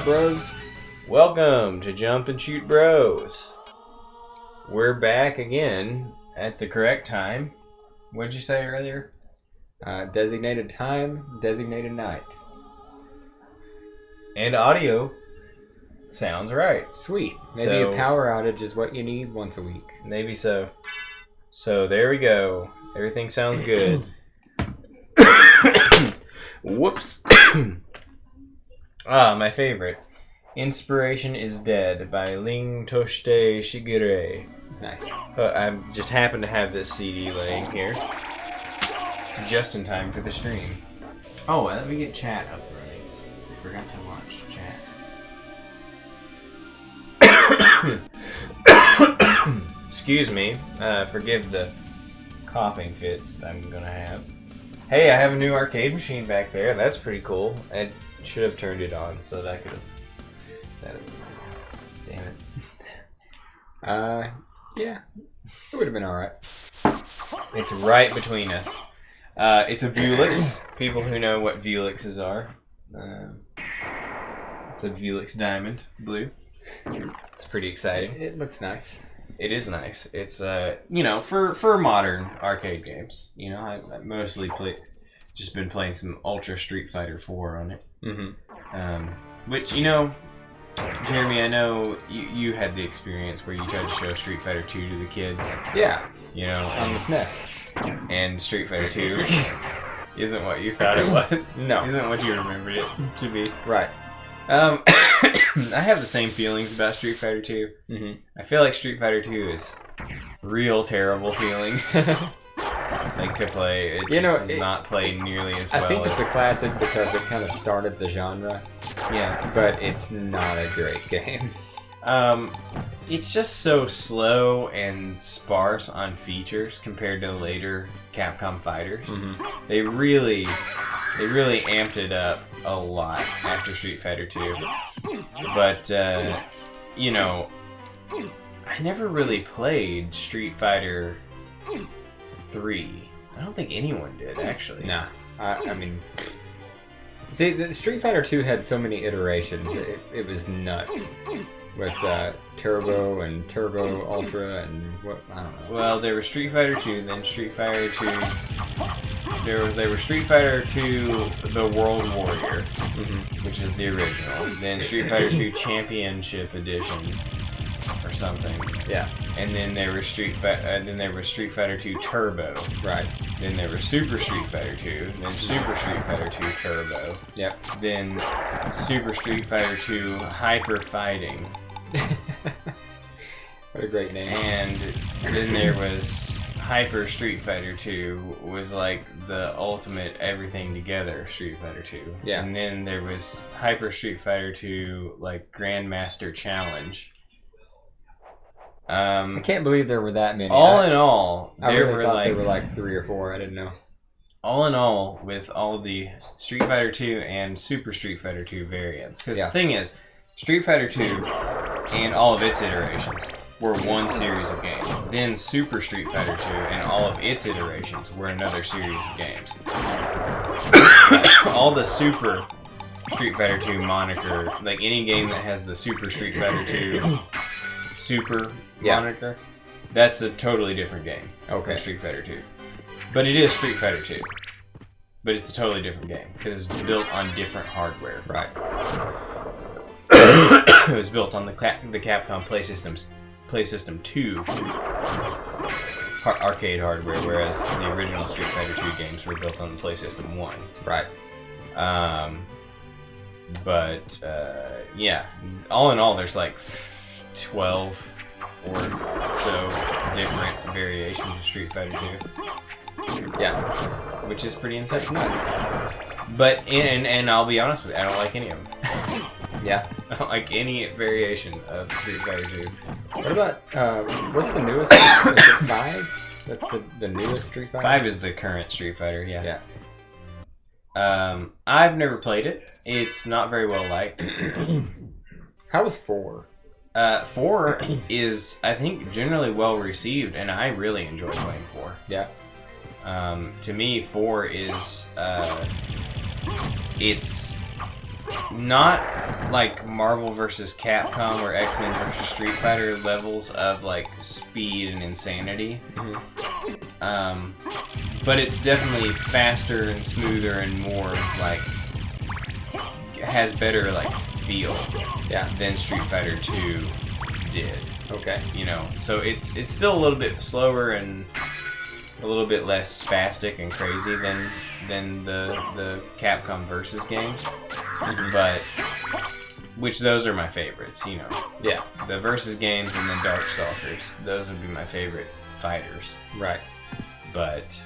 up, bros? Welcome to Jump and Shoot Bros. We're back again at the correct time. What'd you say earlier? Designated time, designated night. And audio sounds right. Sweet. Maybe a power outage is what you need once a week. Maybe so. So there we go. Everything sounds good. Whoops. My favorite. Inspiration is Dead by Ling Toshite Shigure. Nice. I just happen to have this CD laying here. Just in time for the stream. Oh, let me get chat up running. Forgot to launch chat. Excuse me. Forgive the coughing fits that I'm gonna have. Hey, I have a new arcade machine back there. That's pretty cool. I should have turned it on so that I could have... Damn it. Yeah. It would have been alright. It's right between us. It's a Vuelix. People who know what Vuelixes are. It's a Vuelix Diamond Blue. It's pretty exciting. It looks nice. It is nice. It's for modern arcade games. You know, I mostly just been playing some Ultra Street Fighter 4 on it. Mm-hmm. Which, Jeremy, I know you had the experience where you tried to show Street Fighter 2 to the kids. Yeah. On the SNES. And Street Fighter 2 isn't what you thought it was. No. Isn't what you remembered it to be. Right. I have the same feelings about Street Fighter 2. Mm-hmm. I feel like Street Fighter 2 is real terrible feeling. Like to play. It just does not play nearly as well. I think it's a classic because it kind of started the genre. Yeah. But it's not a great game. It's just so slow and sparse on features compared to later Capcom fighters. Mm-hmm. They really amped it up a lot after Street Fighter 2. But, I never really played Street Fighter 3. I don't think anyone did, actually. Nah. I mean... See, the Street Fighter 2 had so many iterations. It was nuts. With Turbo and Turbo Ultra and what, I don't know. Well, there was Street Fighter 2, then Street Fighter 2... There was Street Fighter 2 The World Warrior, mm-hmm. which is the original. Then Street Fighter 2 Championship Edition, or something. Yeah. And then there was Street Fighter 2 Turbo. Right. Then there was Super Street Fighter 2. Then Super Street Fighter 2 Turbo. Yep. Then Super Street Fighter 2 Hyper Fighting. What a great name. And then there was Hyper Street Fighter 2 was like the ultimate everything together Street Fighter 2. Yeah. And then there was Hyper Street Fighter 2 like Grandmaster Challenge. I can't believe there were that many. All in all, there were like 3 or 4. I didn't know. All in all, with all the Street Fighter 2 and Super Street Fighter 2 variants. Because the thing is, Street Fighter 2 and all of its iterations were one series of games. Then Super Street Fighter 2 and all of its iterations were another series of games. All the Super Street Fighter 2 moniker, like any game that has the Super Street Fighter 2 Super moniker, that's a totally different game. Okay. Street Fighter 2. But it is Street Fighter 2. But it's a totally different game because it's built on different hardware. Right. It was built on the Capcom PlaySystem 2 arcade hardware, whereas the original Street Fighter 2 games were built on the PlaySystem 1. Right. Yeah. All in all, there's like 12 or so different variations of Street Fighter 2. Yeah. Which is pretty insane. That's nuts. But, and I'll be honest with you, I don't like any of them. Yeah. I don't like any variation of Street Fighter 2. What about, what's the newest one? Is it 5? That's the newest Street Fighter? 5 is the current Street Fighter, yeah. Yeah. I've never played it. It's not very well liked. How was 4? 4 is, I think, generally well received, and I really enjoy playing 4. Yeah. To me, 4 is, it's not like Marvel versus Capcom or X-Men versus Street Fighter levels of like speed and insanity. But it's definitely faster and smoother and more like has better like feel than Street Fighter 2 did. Okay. You know, so it's still a little bit slower and a little bit less spastic and crazy than the Capcom versus games. But which those are my favorites, you know. Yeah. The versus games and the Darkstalkers. Those would be my favorite fighters. Right. But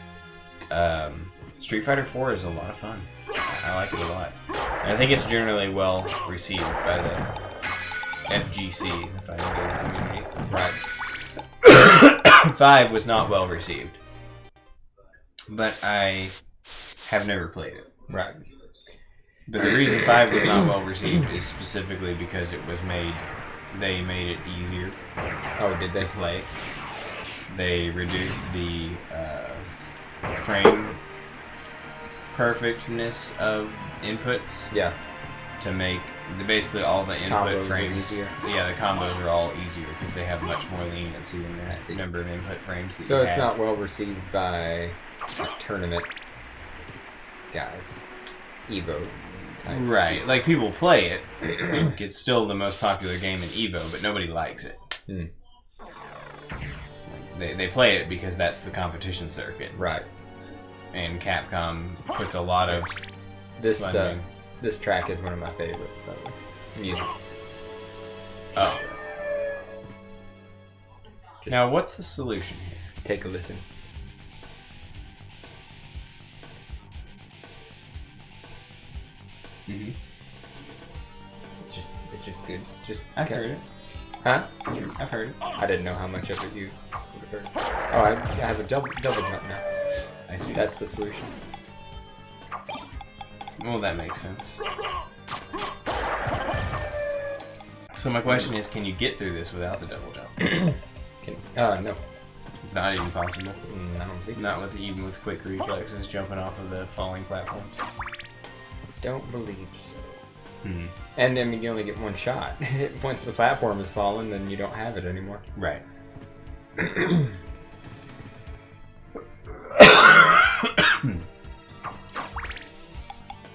Street Fighter 4 is a lot of fun. I like it a lot. And I think it's generally well received by the FGC, the fighting game community. Right. 5 was not well received. But I have never played it. Right. But the reason 5 was not well received is specifically because it was they made it easier to play. They reduced the frame perfectness of inputs. Yeah. To make basically all the input Combos frames. are easier. Yeah, the combos are all easier because they have much more leniency in that number of input frames. That so you it's have. not well received by tournament guys, Evo type. Right, like people play it. It's still the most popular game in Evo, but nobody likes it. They play it because that's the competition circuit. Right. And Capcom puts a lot of funding. This track is one of my favorites, by the way. Music. Oh. Now, what's the solution here? Take a listen. Mm-hmm. It's just good. I've heard it. Huh? I've heard it. I didn't know how much of it you would have heard. Oh, I have a double jump now. I see. That's the solution. Well, that makes sense. So my question is, can you get through this without the double jump? No. It's not even possible. I don't think. Not even with quick reflexes jumping off of the falling platforms. Don't believe so. Hmm. And I mean, you only get one shot. Once the platform is fallen, then you don't have it anymore. Right.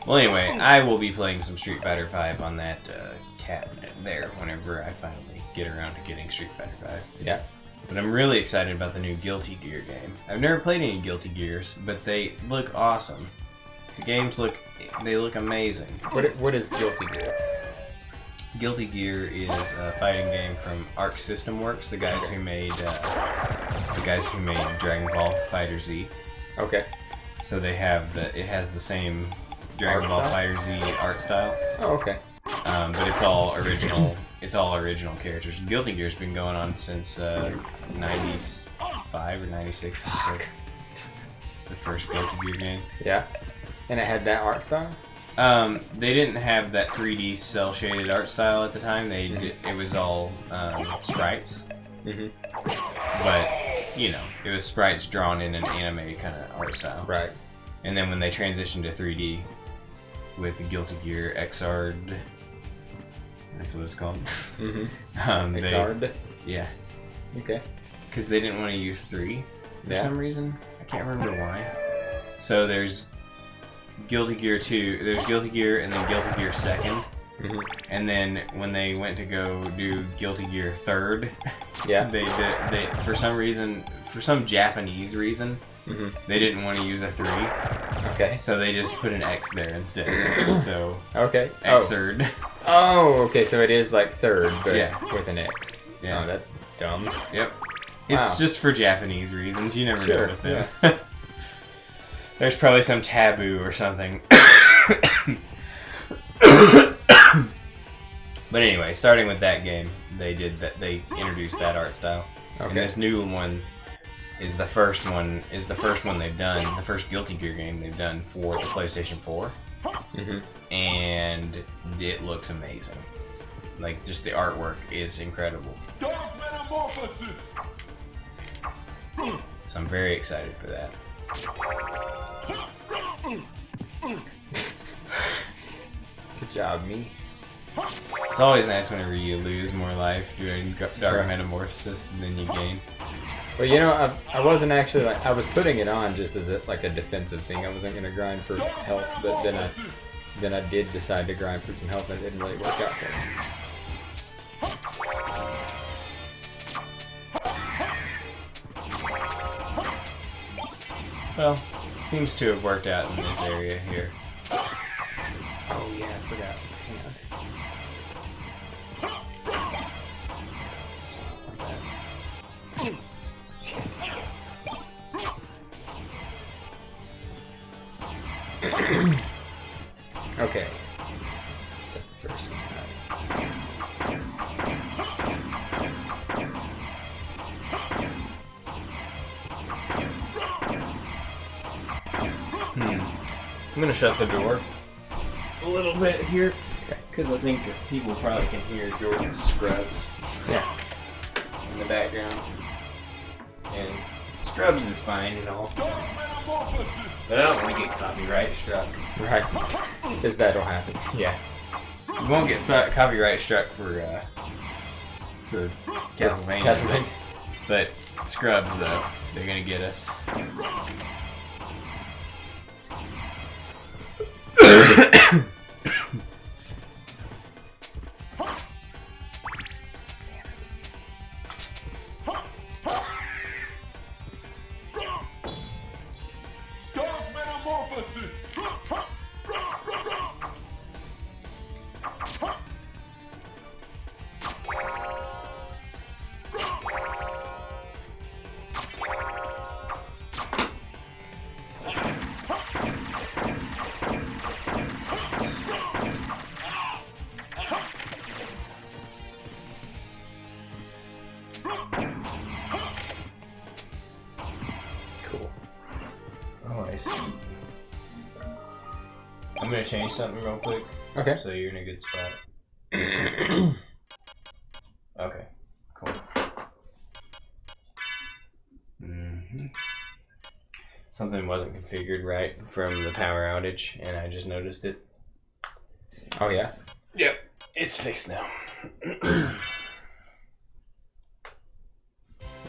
Well, anyway, I will be playing some Street Fighter 5 on that cabinet there whenever I finally get around to getting Street Fighter 5. Yeah. But I'm really excited about the new Guilty Gear game. I've never played any Guilty Gears, but they look awesome. The games look amazing. What is Guilty Gear? Guilty Gear is a fighting game from Arc System Works, the guys who made Dragon Ball Fighter Z. Okay. So they have it has the same Dragon Ball Fighter Z art style. Oh, okay. But it's all original. It's all original characters. Guilty Gear's been going on since 95 or 96. The first Guilty Gear game. Yeah. And it had that art style? They didn't have that 3D cell shaded art style at the time. It was all sprites. But you know, it was sprites drawn in an anime kind of art style. Right. And then when they transitioned to 3D with the Guilty Gear XR'd, that's what it's called. XR'd? Yeah. Okay. Because they didn't want to use 3 for some reason. I can't remember why. So there's Guilty Gear 2, there's Guilty Gear and then Guilty Gear 2nd. And then when they went to go do Guilty Gear 3rd, they for some reason, for some Japanese reason, they didn't want to use a 3. Okay. So they just put an X there instead. So okay. Xrd. Oh, okay. So it is like 3rd, but with an X. Yeah. Oh, that's dumb. Yep. It's just for Japanese reasons. You never know with them. Yeah. There's probably some taboo or something. But anyway, starting with that game, they introduced that art style. Okay. And this new one is the first one they've done, the first Guilty Gear game they've done for the PlayStation 4. And it looks amazing. Like, just the artwork is incredible. So I'm very excited for that. job, me. It's always nice whenever you lose more life doing Dark Metamorphosis and then you gain. Well, you know, I wasn't actually like I was putting it on just as like a defensive thing. I wasn't gonna grind for health, but then I did decide to grind for some health, and it didn't really work out for me. Well, seems to have worked out in this area here. Oh yeah, I forgot. Hang on. Okay. Set the first one. I'm gonna shut the door a little bit here because I think people probably can hear Jordan's scrubs. Yeah. In the background. And scrubs is fine and all. But I don't want to get copyright struck. Right. Because that'll happen. Yeah. You won't get copyright struck for Castlevania. But scrubs, though, they're gonna get us. I'm gonna change something real quick. Okay. So you're in a good spot. Okay, cool. Something wasn't configured right from the power outage, and I just noticed it. Oh yeah? Yep, it's fixed now.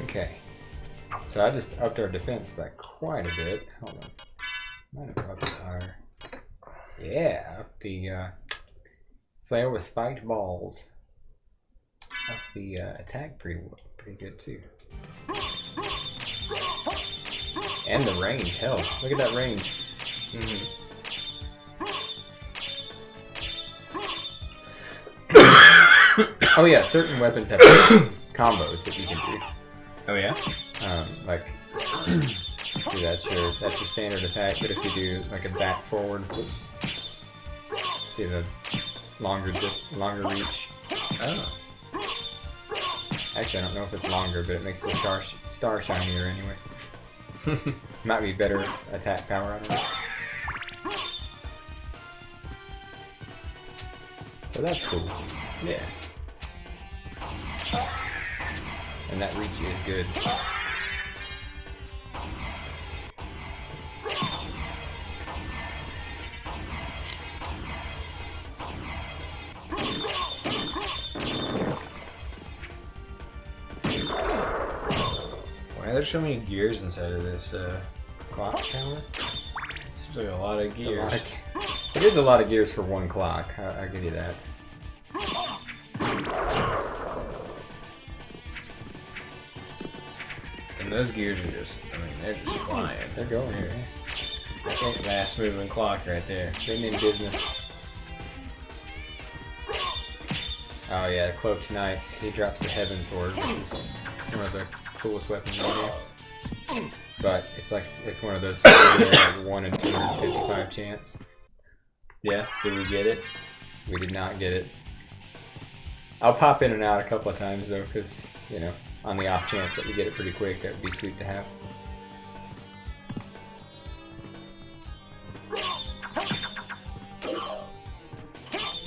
Okay. So I just upped our defense by quite a bit. Hold on. Might have upped our... Yeah, up the flare with spiked balls. Up the attack pretty good too. And the range, hell, look at that range. Oh yeah, certain weapons have combos that you can do. Oh yeah? Like, see, that's your standard attack, but if you do like a back forward, see the longer reach. Oh. Actually, I don't know if it's longer, but it makes the star shinier anyway. Might be better attack power, I don't know. So that's cool. Yeah. And that reach is good. Why are there so many gears inside of this Clock tower? Seems like a lot of gears. It is a lot of gears for one clock, I'll give you that. And those gears are just, I mean, they're just flying. They're going here. That's a fast moving clock right there. They mean business. Oh yeah, Cloaked Knight. He drops the Heaven Sword, which is one of the coolest weapons in the game. But it's one of those like 1 in 255 chance. Yeah, did we get it? We did not get it. I'll pop in and out a couple of times though, because, you know, on the off chance that we get it pretty quick, that would be sweet to have.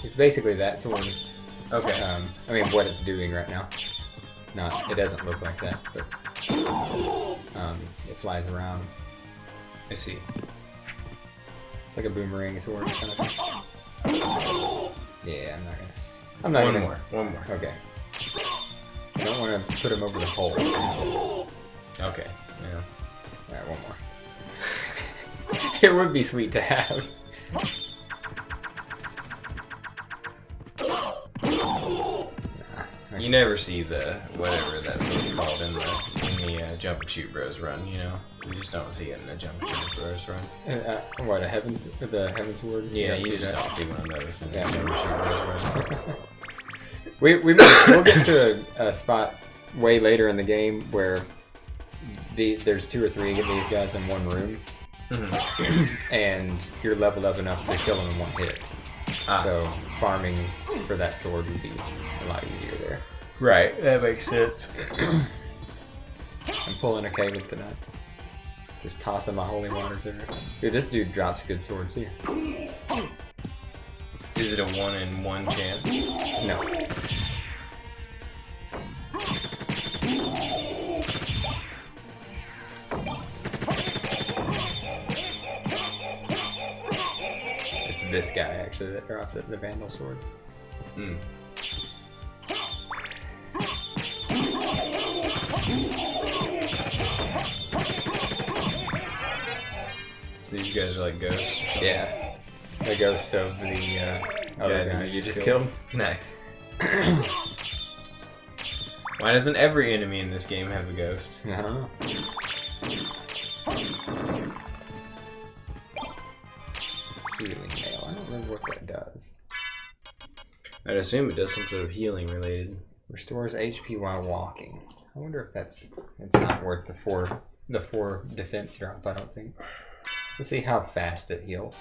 It's basically that sword. Okay. I mean, what it's doing right now. It doesn't look like that, but it flies around. I see. It's like a boomerang sword kind of thing. Yeah, I'm not gonna. One more. Okay. I don't want to put him over the hole. Okay. Yeah. Alright, one more. It would be sweet to have. You never see the whatever that's what it's called in the Jump and Shoot Bros run. You know, you just don't see it in the Jump and Shoot Bros run. What, the Heaven's Word? Yeah, you just don't see one of those in the Jump and Shoot Bros run. We'll get to a spot way later in the game where there's 2 or 3 of these guys in one room, and you're leveled up enough to kill them in one hit. So farming for that sword would be a lot easier there. Right, that makes sense. I'm pulling a Caleb tonight. Just tossing my holy waters there. Dude, this dude drops good swords here. Is it a 1 in 1 chance? No. It's this guy actually that drops it, the Vandal sword. So these guys are like ghosts or something? Yeah. The ghost of the other guy you just killed. Nice. Why doesn't every enemy in this game have a ghost? I don't know. Healing nail. I don't remember what that does. I'd assume it does some sort of healing related. Restores HP while walking. I wonder if it's not worth the four defense drop, I don't think. Let's see how fast it heals.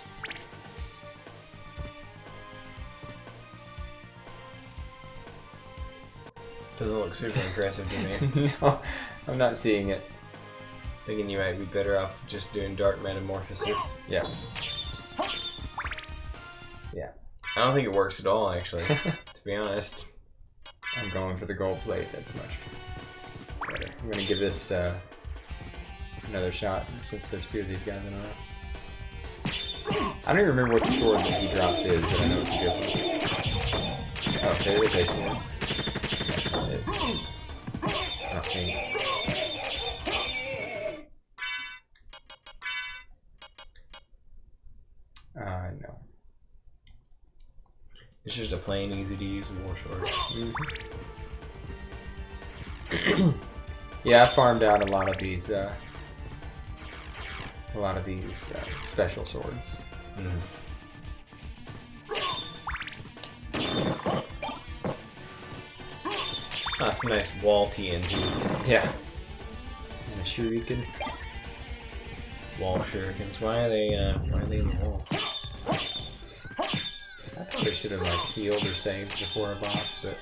Doesn't look super impressive to me. No, I'm not seeing it. Thinking you might be better off just doing Dark Metamorphosis. Yeah. Yeah. I don't think it works at all, actually, to be honest. I'm going for the gold plate, that's much better. I'm going to give this another shot since there's 2 of these guys in a row. I don't even remember what the sword that he drops is, but I know it's a good one. Oh, there is a sword. That's not it. I don't think. No. It's just a plain, easy to use war sword. Yeah, I farmed out a lot of these special swords. That's some nice wall TNT. Yeah. And a shuriken. Wall shurikens. Why are they in the walls? I probably should have like healed or saved before a boss, but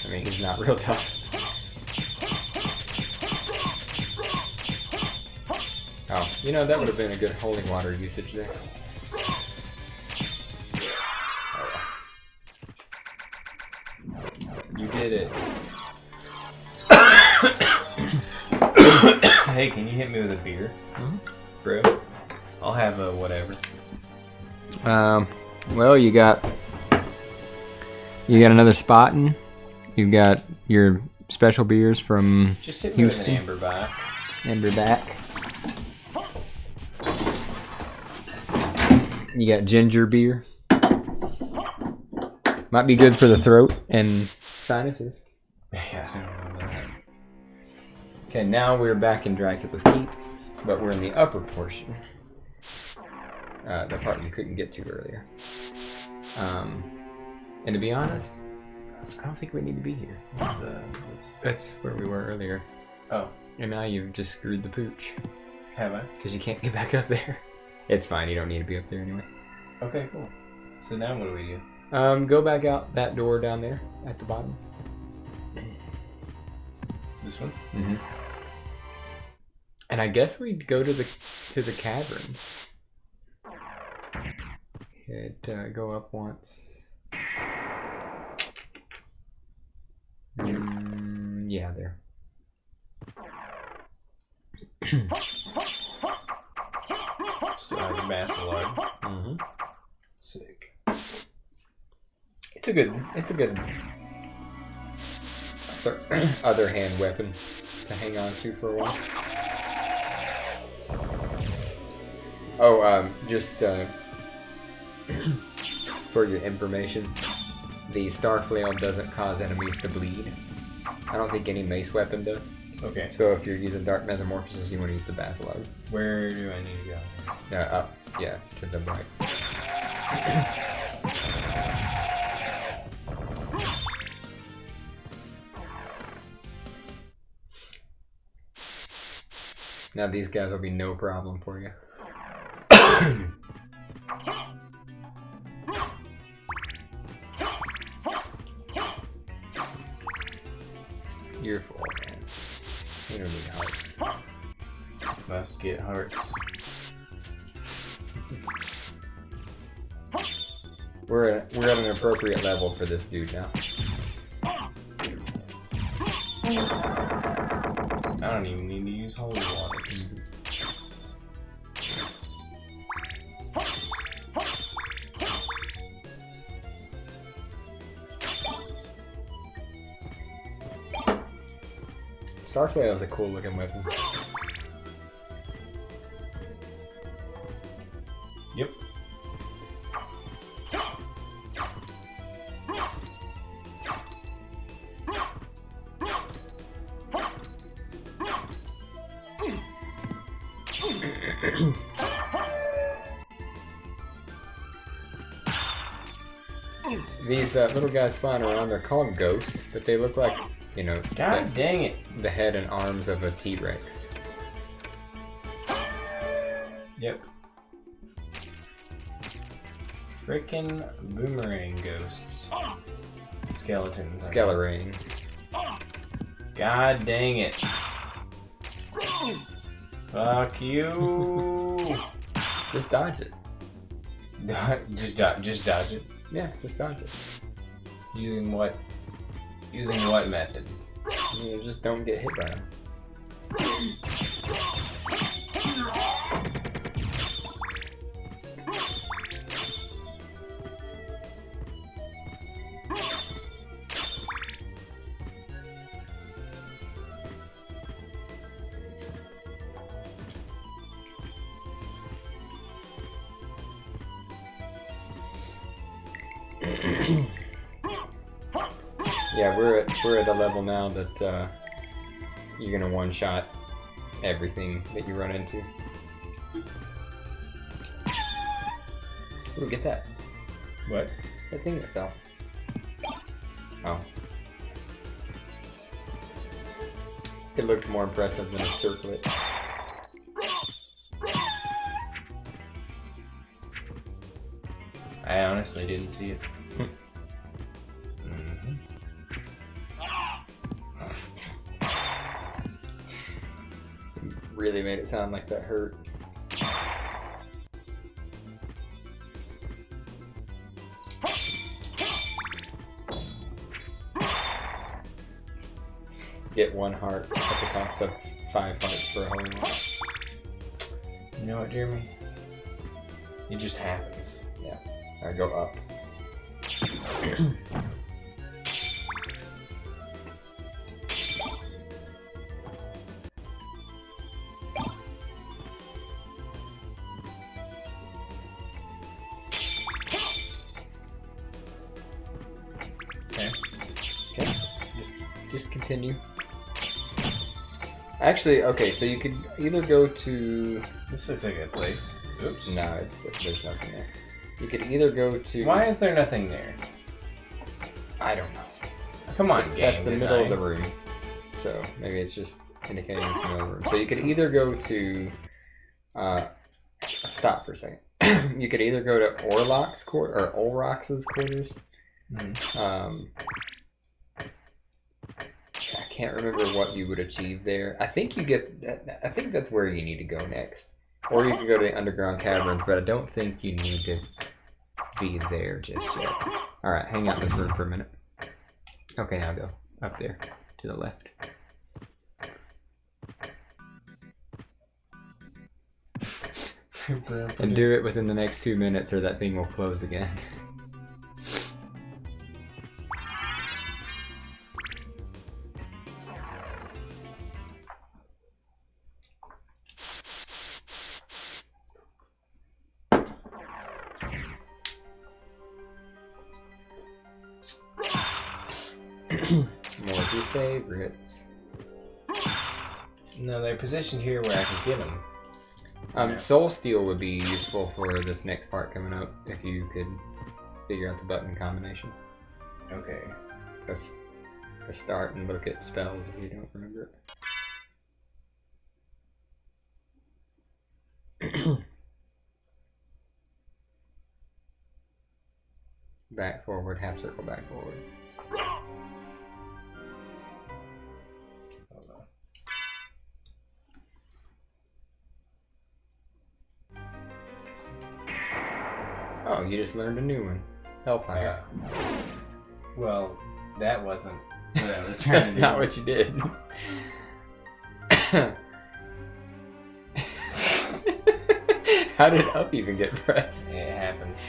I mean he's not real tough. Oh, you know, that would have been a good holy water usage there. Oh, You did it. Hey, can you hit me with a beer? Bro? I'll have a whatever. Well, you got another spotting. You've got your special beers from Just hit me Houston. with an amberback. Amberback. You got ginger beer. Might be good for the throat and sinuses. Yeah, I don't know that. Okay, now we're back in Dracula's Keep, but we're in the upper portion. The part you couldn't get to earlier. And to be honest, I don't think we need to be here. That's where we were earlier. Oh. And now you've just screwed the pooch. Have I? Because you can't get back up there. It's fine, you don't need to be up there anyway. Okay, cool. So now what do we do? Go back out that door down there at the bottom. This one? Mm-hmm. And I guess we'd go to the caverns. Hit go up once. Yeah, there. Still have a Massillard. Mm-hmm. Sick. a good other hand weapon to hang on to for a while. Oh, just for your information, the Star Flail doesn't cause enemies to bleed. I don't think any mace weapon does. Okay. So if you're using Dark Metamorphosis, you want to use the Basilard. Where do I need to go? Up. Yeah, to the right. Now these guys will be no problem for you. You're full, man. You don't need hearts. Must get hearts. We're at an appropriate level for this dude now. I don't even need to use holy water. Starflail is a cool looking weapon. Yep. These little guys flying around, they're called ghosts, but they look like, you know, God dang it. The head and arms of a T-Rex. Yep. Frickin' boomerang ghosts. Skeletons. Skelerang. God dang it. Fuck you. Just dodge it. just dodge it. Yeah, just dodge it. Using what? Using what method? You just don't get hit by them. Yeah, we're at a level now that you're gonna one-shot everything that you run into. Ooh, get that. What? That thing that fell. Oh. It looked more impressive than a circlet. I honestly didn't see it. Really made it sound like that hurt. Get 1 heart at the cost of 5 hearts for a holy one. You know what, Jeremy? It just happens. Yeah. I go up. Okay. Just continue. Actually, okay, so you could either go to... This looks like a place. Oops. No, there's nothing there. You could either go to... Why is there nothing there? I don't know. Come on, That's the middle of the design. room. So maybe it's just indicating it's the middle of the room. So you could either go to... stop for a second. You could either go to Orlock's or Olrox's quarters. Mm-hmm. I can't remember what you would achieve there. I think you get... I think that's where you need to go next. Or you can go to the underground caverns, but I don't think you need to be there just yet. Alright, hang out in this room for a minute. Okay, now go. Up there. To the left. And do it within the next 2 minutes or that thing will close again. More of your favorites. No, they're positioned here where I can get them. Yeah. Soul Steel would be useful for this next part coming up if you could figure out the button combination. Okay. Press start and look at spells if you don't remember it. Back, forward, half circle, back, forward. Hold on. Oh, you just learned a new one. Hellfire. Well, that wasn't what I was trying That's to do. not what you did. How did up even get pressed? It happens.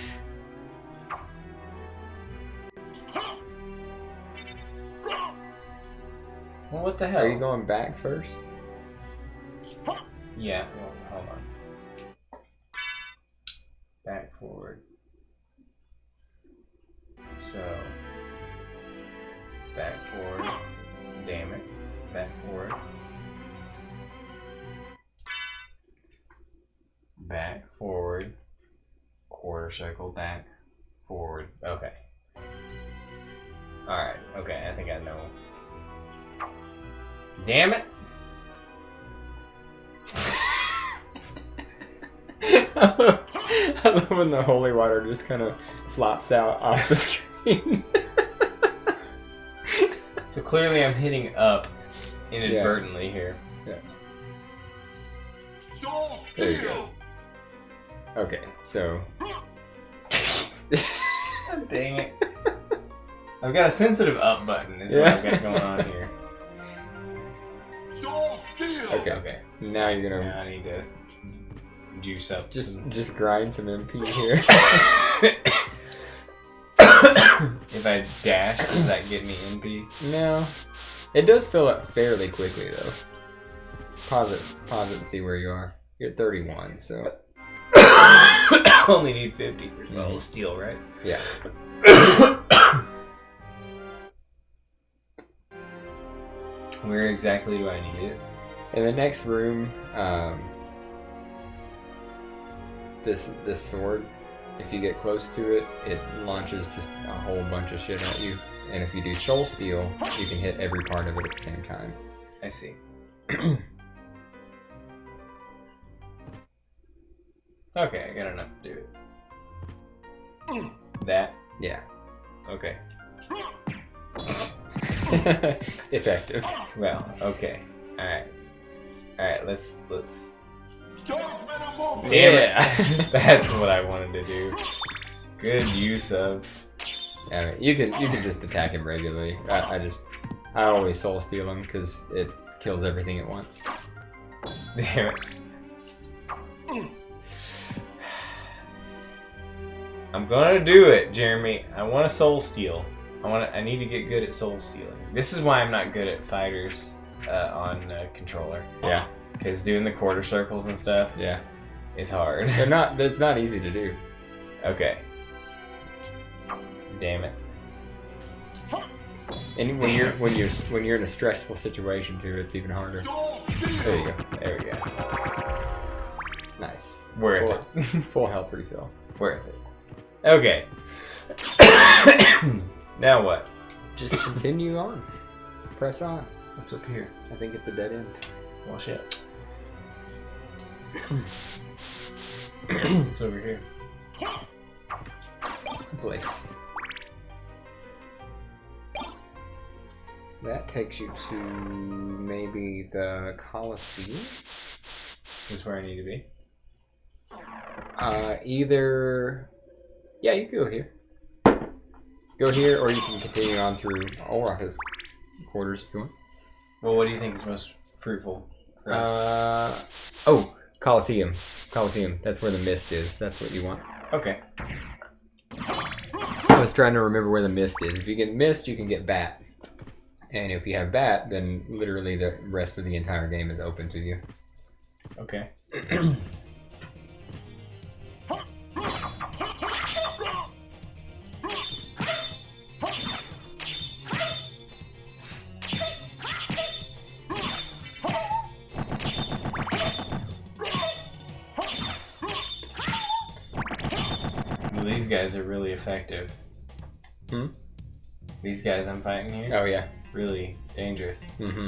Well, what the hell? Are you going back first? Yeah, well, hold on. Back, forward. So, back, forward. Damn it. Back, forward. Back, forward. Quarter circle, back, forward. Okay. Alright, okay, I think I know. Damn it! I love when the holy water just kind of flops out off the screen. So clearly I'm hitting up inadvertently here. Yeah. There you go. Okay, so... Dang it. I've got a sensitive up button is what I've got going on here. Okay. Okay. Now you're gonna... Now I need to juice up. Just grind some MP here. If I dash, does that get me MP? No. It does fill up fairly quickly, though. Pause it and see where you are. You're at 31, so... Only need 50 for well, steel, right? Yeah. Where exactly do I need it? In the next room, this sword, if you get close to it, it launches just a whole bunch of shit at you. And if you do Soul Steel, you can hit every part of it at the same time. I see. Okay, I got enough to do it. That? Yeah. Okay. Effective. Well, okay. Alright. Alright, let's... Damn it! That's what I wanted to do. Good use of... I mean, you can just attack him regularly. I always Soul Steal him because it kills everything at once. Damn it. I'm gonna do it, Jeremy. I want to Soul Steal. I need to get good at Soul Stealing. This is why I'm not good at fighters on controller. Yeah. Because doing the quarter circles and stuff, Yeah. it's hard. It's not easy to do. Okay. Damn it. And when you're in a stressful situation too, it's even harder. There you go. There we go. Nice. Worth it. Full health refill. Worth it. Okay. Now what? Just continue on. Press on. What's up here? I think it's a dead end. Well, shit. What's over here? Place. That takes you to maybe the Colosseum? Is this where I need to be? Either... Yeah, you can go here. Go here, or you can continue on through Olrock's quarters if you want. Well, what do you think is most fruitful for us? Oh, Colosseum. Colosseum. That's where the mist is. That's what you want. Okay. I was trying to remember where the mist is. If you get mist, you can get bat. And if you have bat, then literally the rest of the entire game is open to you. Okay. guys are really effective. Hmm? These guys I'm fighting here? Oh, yeah. Really dangerous. Mm-hmm.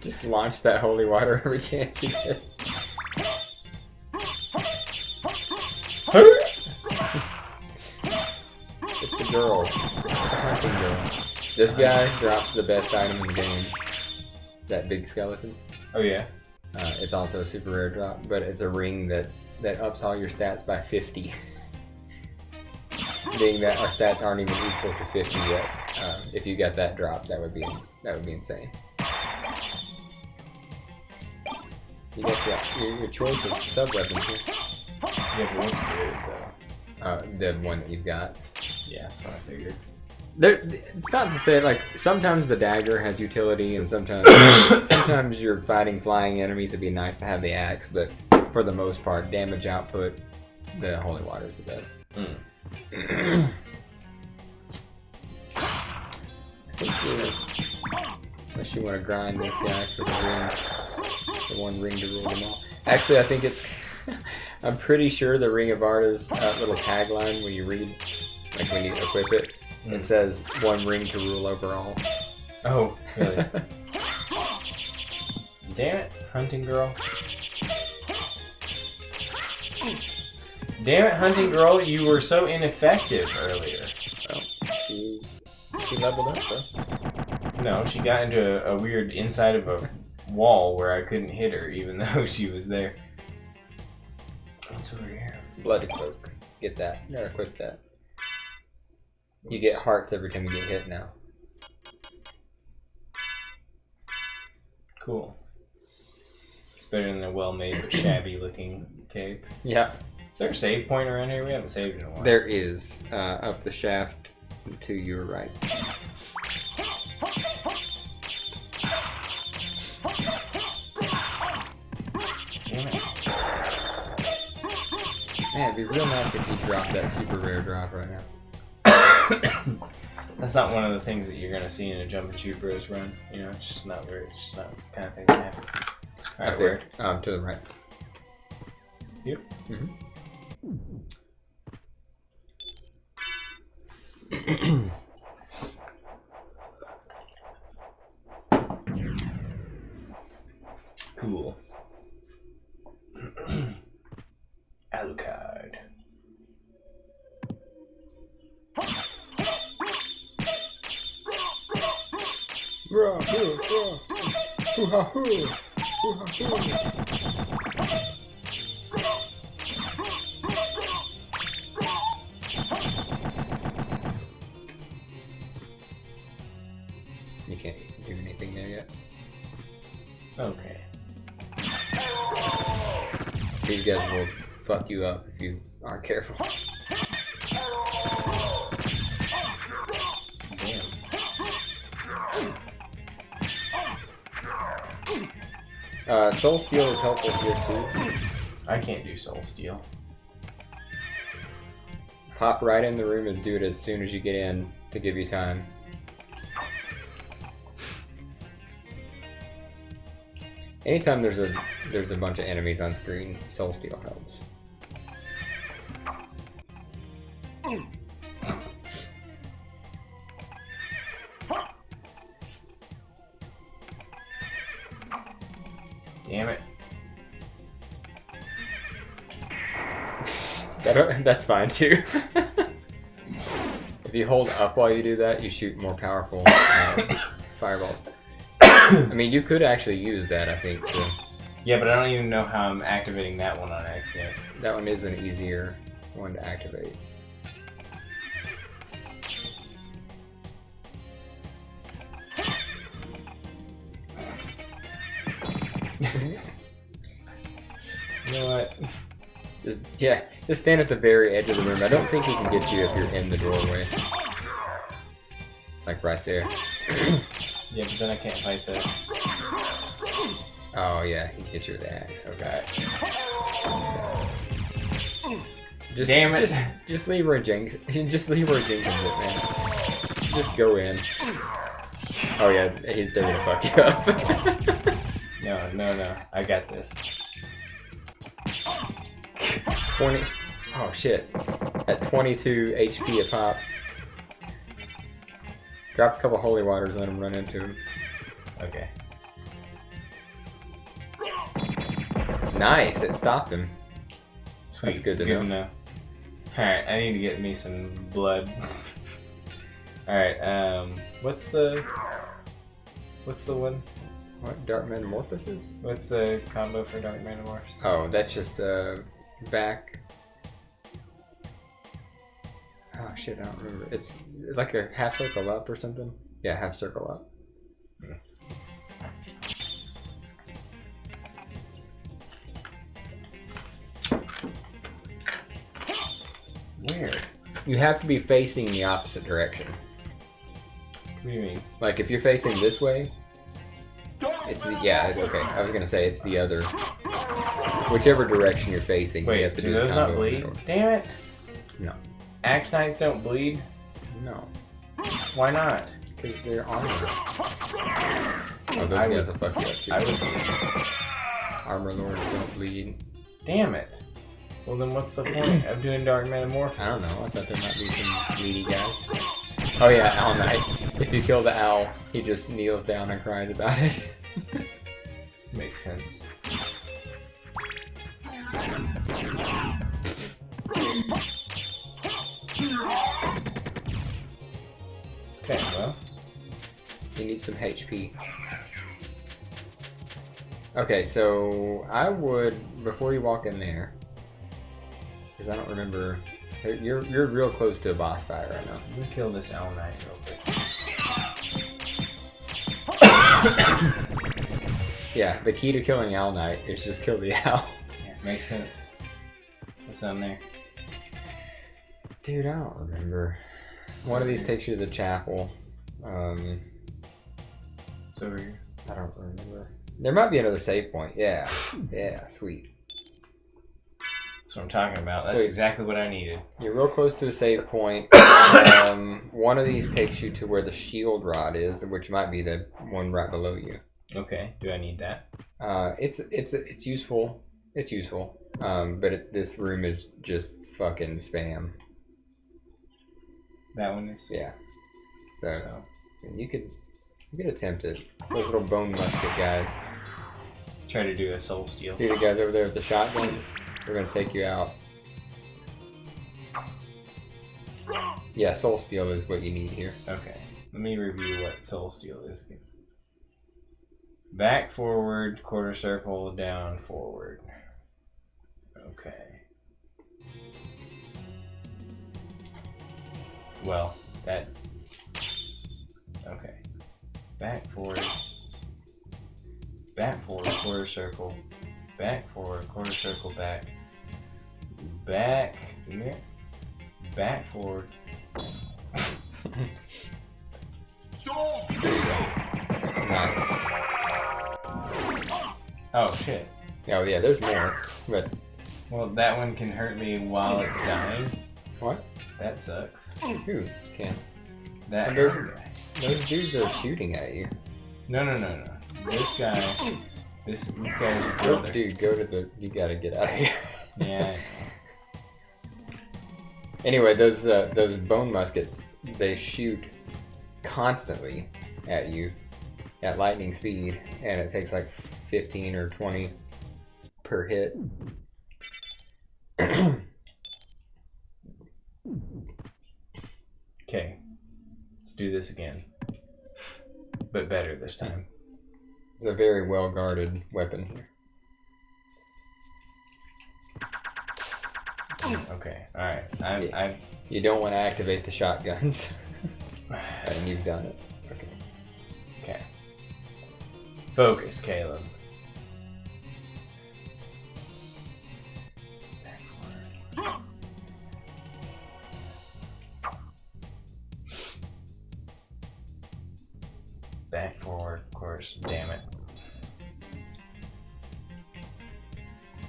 Just launch that holy water every chance you get. It's a girl. It's a hunting girl. This guy drops the best item in the game. That big skeleton. Oh yeah? It's also a super rare drop, but it's a ring that ups all your stats by 50. Being that our stats aren't even equal to 50 yet. If you got that drop, that would be insane. You got your choice of sub weapons here. Yeah, but what's good though? The one that you've got. Yeah, that's what I figured. It's not to say like sometimes the dagger has utility, and sometimes you're fighting flying enemies. It'd be nice to have the axe, but for the most part, damage output, the holy water is the best. I think unless you want to grind this guy for the ring, the one ring to rule them all. Actually, I think it's. I'm pretty sure the Ring of Arda's little tagline when you read, like when you equip it, it says "one ring to rule over all." Oh, really? Damn it, hunting girl. Damn it, hunting girl, you were so ineffective earlier. Well, she leveled up, though. No, she got into a weird inside of a wall where I couldn't hit her, even though she was there. What's over here? Blood cloak. Get that. You gotta equip that. You get hearts every time you get hit now. Cool. It's better than a well-made but shabby-looking cape. Yeah. Is there a save point around here? We haven't saved in a while. There is. Up the shaft to your right. Damn it. Man, it'd be real nice if you dropped that super rare drop right now. That's not one of the things that you're going to see in a Jump and Shoot Bros run. You know, it's just not where it's not the kind of thing that happens. Up there. To the right. Yep. Cool. Alucard. You can't do anything there yet. Okay. These guys will fuck you up if you aren't careful. Damn. Soul Steel is helpful here too. I can't do Soul Steel. Pop right in the room and do it as soon as you get in to give you time. Anytime there's a bunch of enemies on screen, Soul Steel helps. Damn it. That's fine too. If you hold up while you do that, you shoot more powerful fireballs. I mean, you could actually use that, I think. Yeah, but I don't even know how I'm activating that one on accident. That one is an easier one to activate. You know what? Just stand at the very edge of the room. I don't think he can get you if you're in the doorway. Like right there. Yeah, but then I can't fight the... Oh yeah, he can get you with the axe. Okay. Damn it! Just leave Roy Jenkins. Just leave Roy Jenkins it, man. Just go in. Oh yeah, they're gonna fuck you up. No. I got this. Oh shit. At 22 HP a pop. Drop a couple holy waters and let him run into him. Okay. Nice, it stopped him. Sweet. That's good to know. Alright, I need to get me some blood. Alright, what's the one? What? Dark Metamorphosis? What's the combo for Dark Metamorphosis? Oh, that's just back. Oh shit, I don't remember. It's like a half circle up or something. Yeah, half circle up. Weird. You have to be facing the opposite direction. What do you mean? Like if you're facing this way, it's the okay. I was gonna say it's the other. Whichever direction you're facing, Wait, you have to do those the not combo. bleed? Damn it! No. Axe Knights don't bleed? No, Why not? because they're armor. Oh, those guys will fuck you up too. I would. Armor lords don't bleed. Damn it! Well then what's the point of doing Dark Metamorphosis? I don't know. I thought there might be some bleedy guys. Oh yeah, Owl Knight. If you kill the owl, he just kneels down and cries about it. Makes sense. Okay, well. You need some HP. Okay, so I would, before you walk in there, because I don't remember, you're real close to a boss fight right now. Let me kill this Owl Knight real quick. Yeah, the key to killing Owl Knight is just kill the owl. Yeah, makes sense. What's down there? Dude, I don't remember. One of these takes you to the chapel. It's over here. I don't remember. There might be another save point. Yeah. Yeah, sweet. That's what I'm talking about. That's So- exactly what I needed. You're real close to a save point. One of these takes you to where the shield rod is, which might be the one right below you. Okay, do I need that? It's useful. It's useful. But this room is just fucking spam. That one is? Yeah. So So, you could attempt it. Those little bone musket guys. try to do a soul steal. See the guys over there with the shotguns? They're gonna take you out. Yeah, soul steal is what you need here. Okay, let me review what soul steal is again. Back, forward, quarter circle, down, forward. Okay. Well, that... Okay. Back, forward, quarter circle, back, forward, quarter circle, back, forward. Nice. Oh, shit. Oh yeah, there's more. But Well, that one can hurt me while it's dying. what? That sucks. Who can? That And there's- guy. Those dudes are shooting at you. No. This guy. This guy's a Oh, brother. dude, go to the. You gotta get out of here. Yeah. Anyway, those bone muskets, they shoot constantly at you at lightning speed, and it takes like 15 or 20 per hit. Okay. Let's do this again. But better this time. It's a very well guarded weapon here. Okay. Alright. I've You don't want to activate the shotguns, and you've done it. Okay. Okay. Focus, Caleb. Back, forward, of course. Damn it.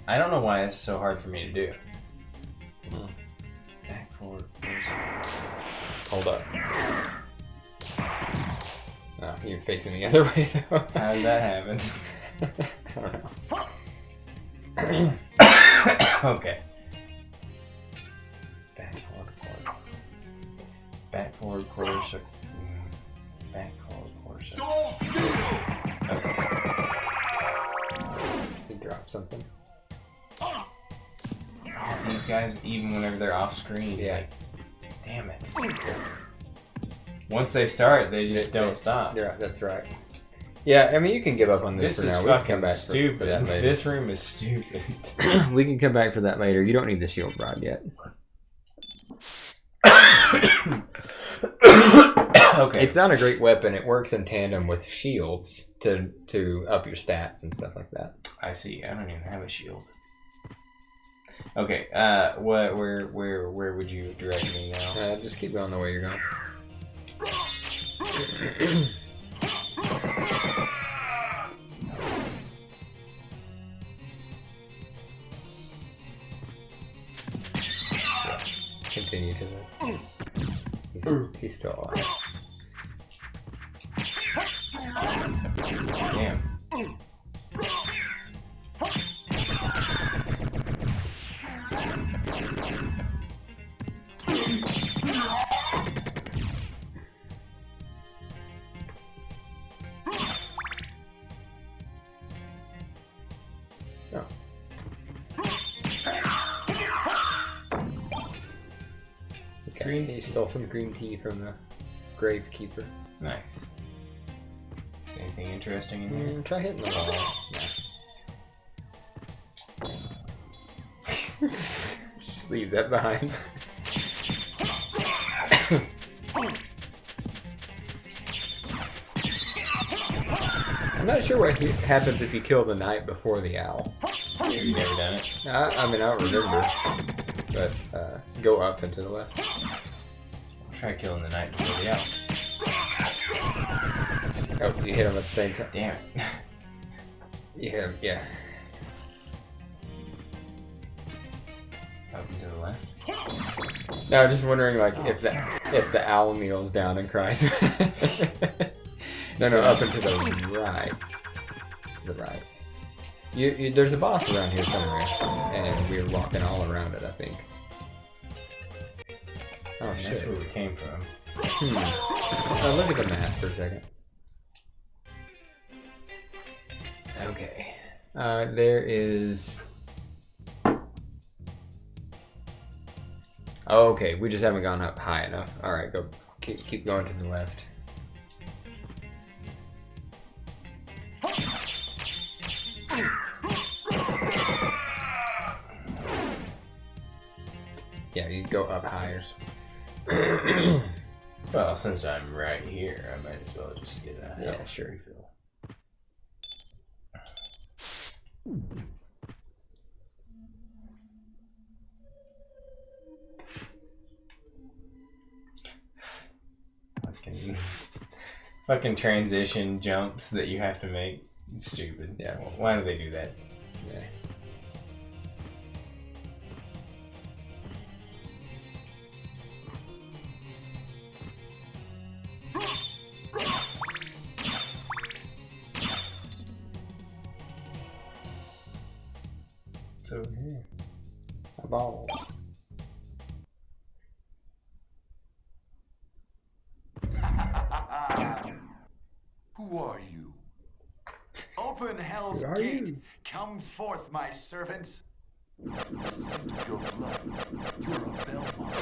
I don't know why it's so hard for me to do. Back, forward, Hold up. Oh, you're facing the other way though. how did that happen? I don't know. Okay. Back forward quarter circle. Back forward quarter circle. Okay. He dropped something. These guys, even whenever they're off screen, like, damn it. Once they start, they just don't stop. That's right. Yeah, I mean, you can give up on this for now. This is fucking stupid. For that later. This room is stupid. We can come back for that later. You don't need the shield rod yet. Okay. It's not a great weapon. It works in tandem with shields to up your stats and stuff like that. I see. I don't even have a shield. Okay. Where would you direct me now? Just keep going the way you're going. Continue to the. He's still alive. Damn. Oh. Okay. He stole some green tea from the gravekeeper. Nice. Is anything interesting in here? Try hitting the wall. Yeah. Just leave that behind. I'm not sure what happens if you kill the knight before the owl. You've never done it? I mean, I don't remember. But go up and to the left. I'll try killing the knight before the owl. Oh, you hit him at the same time. Damn it. You hit him, yeah. Up and to the left. No, I'm just wondering, like, if the owl kneels down and cries. No, up and to the right. To the right. There's a boss around here somewhere, and we're walking all around it, I think. Oh, shit. That's where we came from. Oh, look at the map for a second. Okay. There is... Oh, okay, we just haven't gone up high enough. Alright, go. Keep going to the left. Yeah, you go up higher. Well, since I'm right here, I might as well just get a yeah, sure. refill. Fucking transition jumps that you have to make. It's stupid. Yeah. Why do they do that? Yeah. It's over here. Balls. Who are you? Open hell's gate. Come forth, my servants. The scent of your blood. You're a Belmont.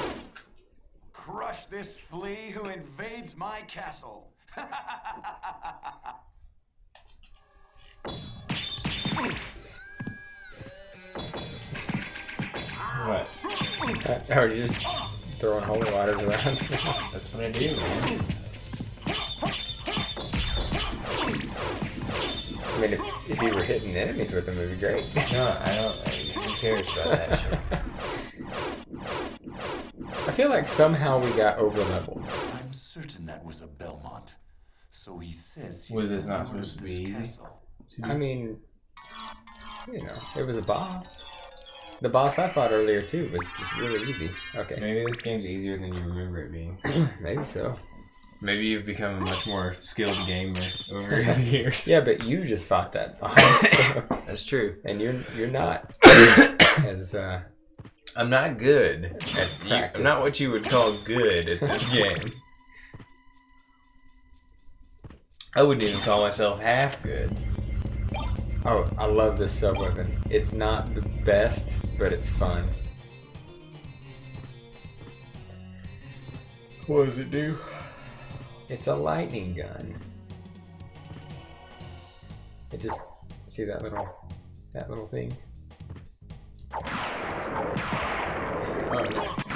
Crush this flea who invades my castle. What? Oh, you just throwing holy waters around? That's what I do, man. I mean, if you were hitting enemies with them, it would be great. No, I don't. Who cares about that shit? I feel like somehow we got over leveled. I'm certain that was a Belmont. So he says he's Was this not the lord supposed of to be this easy? castle. I mean, you know, it was a boss. The boss I fought earlier too was just really easy. Okay. Maybe this game's easier than you remember it being. Maybe so. Maybe you've become a much more skilled gamer over the years. Yeah, but you just fought that boss. So. That's true. And you're not as I'm not good at I'm not what you would call good at this game. I wouldn't even call myself half good. Oh, I love this sub-weapon. It's not the best, but it's fun. What does it do? It's a lightning gun. It just see that little thing. Oh, nice.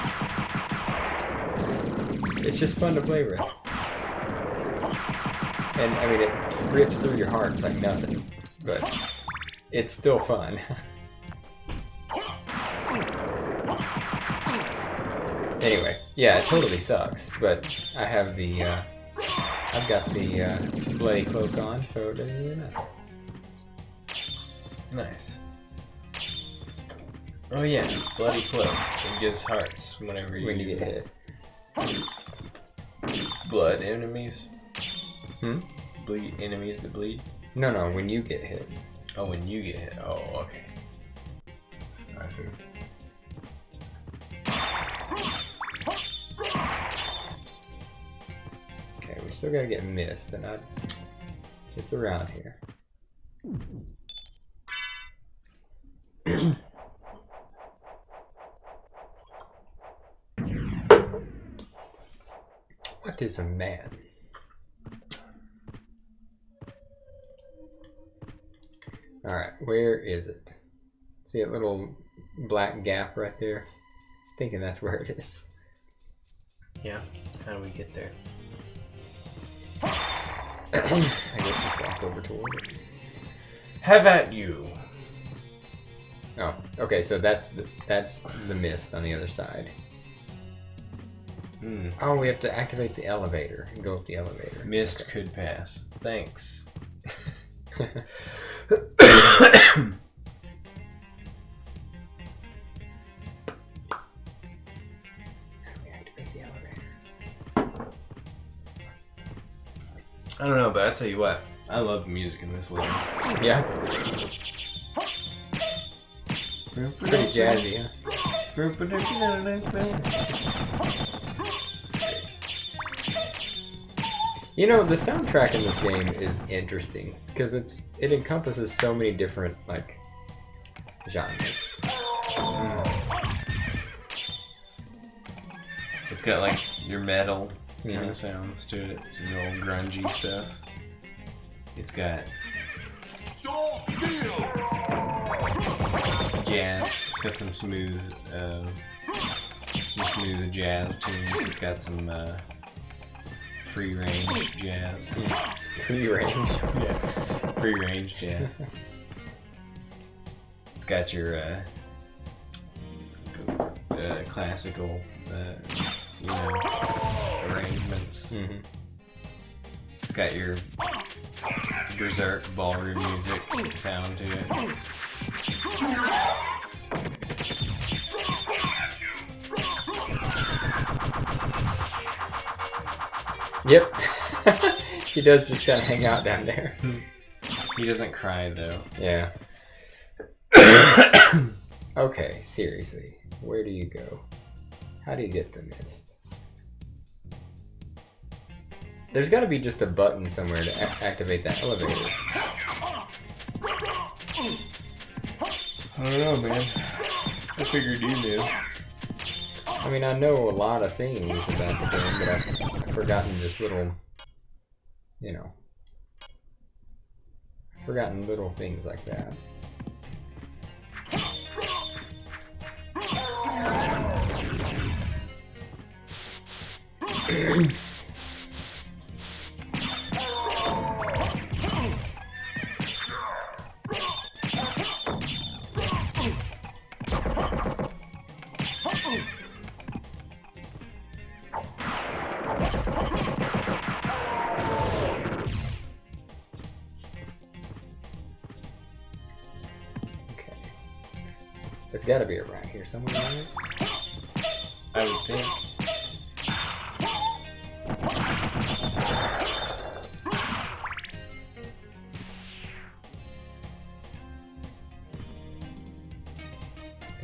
It's just fun to play with. And I mean, it rips through your heart like nothing, but it's still fun. Anyway, yeah, it totally sucks, but I have the, I've got the bloody cloak on, so it doesn't really matter. Nice. Oh yeah, bloody cloak. It gives hearts whenever When you get hit. Blood enemies. Hmm? Bleed enemies that bleed. No, when you get hit. Oh, when you get hit. Oh, okay. Okay, we still gotta get missed, and it's around here. What is a man? Alright, where is it? See a little black gap right there? Thinking that's where it is. Yeah, how do we get there? I guess just walk over toward it. Have at you. Oh, okay, so that's the mist on the other side. Hmm. Oh, we have to activate the elevator and go up the elevator. Mist could pass. Thanks. Activate the elevator. I don't know, but I tell you what, I love music in this level. Yeah. Pretty jazzy, huh? You know, the soundtrack in this game is interesting because it encompasses so many different like genres. It's got like your metal kind of sounds to it, some old grungy stuff. It's got jazz. It's got some smooth jazz tunes. It's got some free range jazz. Free range. Yeah, free range jazz. It's got your classical, arrangements. Mm-hmm. It's got your berserk ballroom music sound to it. Yep. He does just kind of hang out down there. He doesn't cry though. Yeah. Okay, seriously. Where do you go? How do you get the mist? There's got to be just a button somewhere to activate that elevator. I don't know, man. I figured you knew. I mean, I know a lot of things about the game, but I've forgotten this little, forgotten little things like that. It's got to be around here somewhere, right? I would think.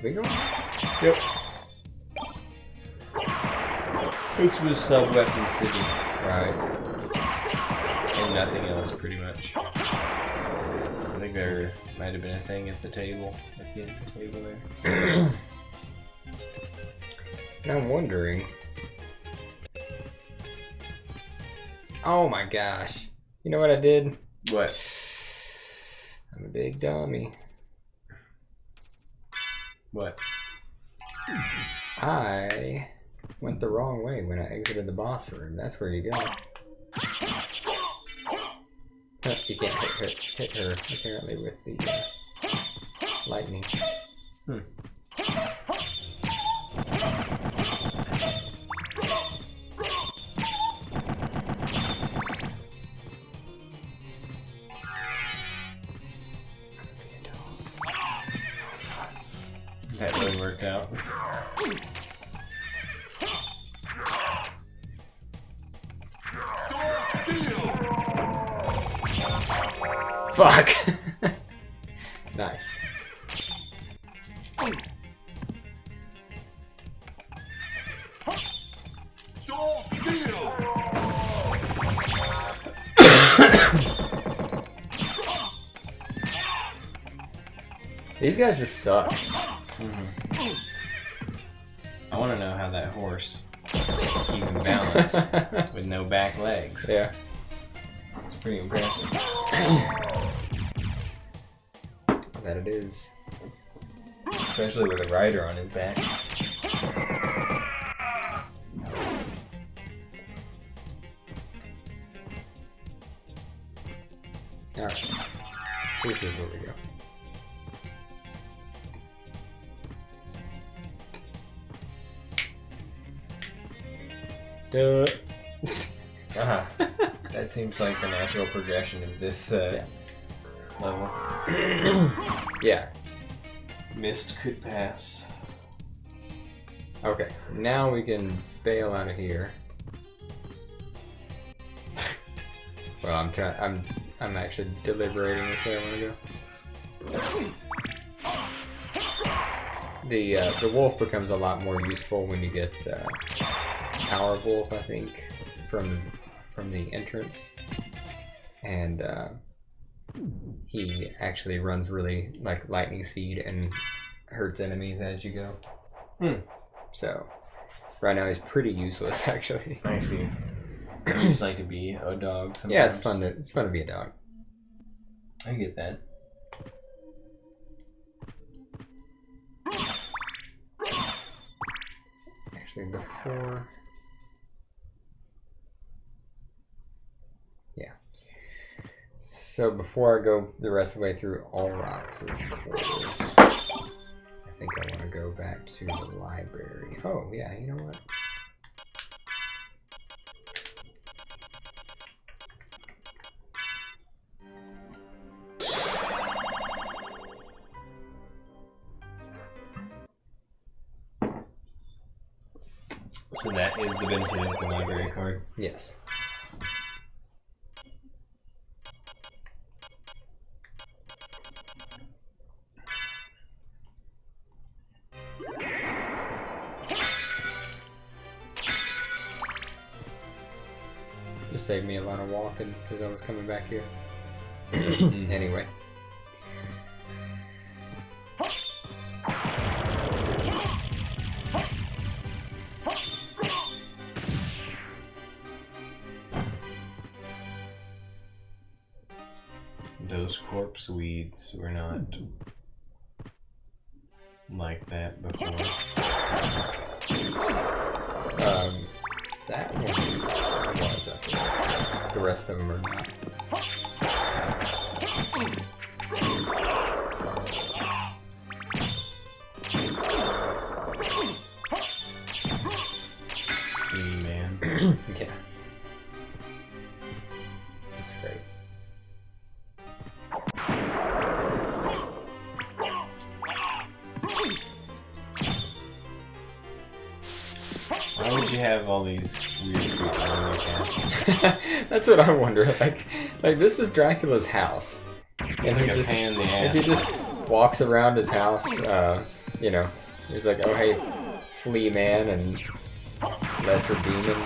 we go? Yep. This was Sub-Weapon City. Right. And nothing else, pretty much. I think there might have been a thing at the table. At the end of the table there. Now I'm wondering. Oh my gosh. You know what I did? What? I'm a big dummy. What? I went the wrong way when I exited the boss room. That's where you go. You can't hit her apparently with the lightning. That really worked out. Fuck! Nice. These guys just suck. I want to know how that horse is keeping balance with no back legs. Yeah. It's pretty impressive. That it is. Especially with a rider on his back. Alright. This is where we go. Duh. That seems like the natural progression of this level. Yeah. Mist could pass. Okay. Now we can bail out of here. Well, I'm actually deliberating which way I want to go. The wolf becomes a lot more useful when you get Power Wolf, I think, from the entrance, and he actually runs really like lightning speed and hurts enemies as you go. So right now he's pretty useless actually. I see. You just like to be a dog sometimes. Yeah, it's fun to be a dog. I get that. Actually, before... Yeah. So before I go the rest of the way through Allrox's quarters, I think I want to go back to the library. Oh, yeah, you know what? So that is the benefit of the library card. Yes. Just saved me a lot of walking because I was coming back here. Anyway. Those corpse weeds were not like that before. That one was, I think. The rest of them are not. Man. Yeah. That's great. Why would you have all these weird creatures in your castle? That's what I wonder. Like this is Dracula's house, and like he a just pain in the ass. he just walks around his house You know, he's like, oh hey, flea man and lesser demon.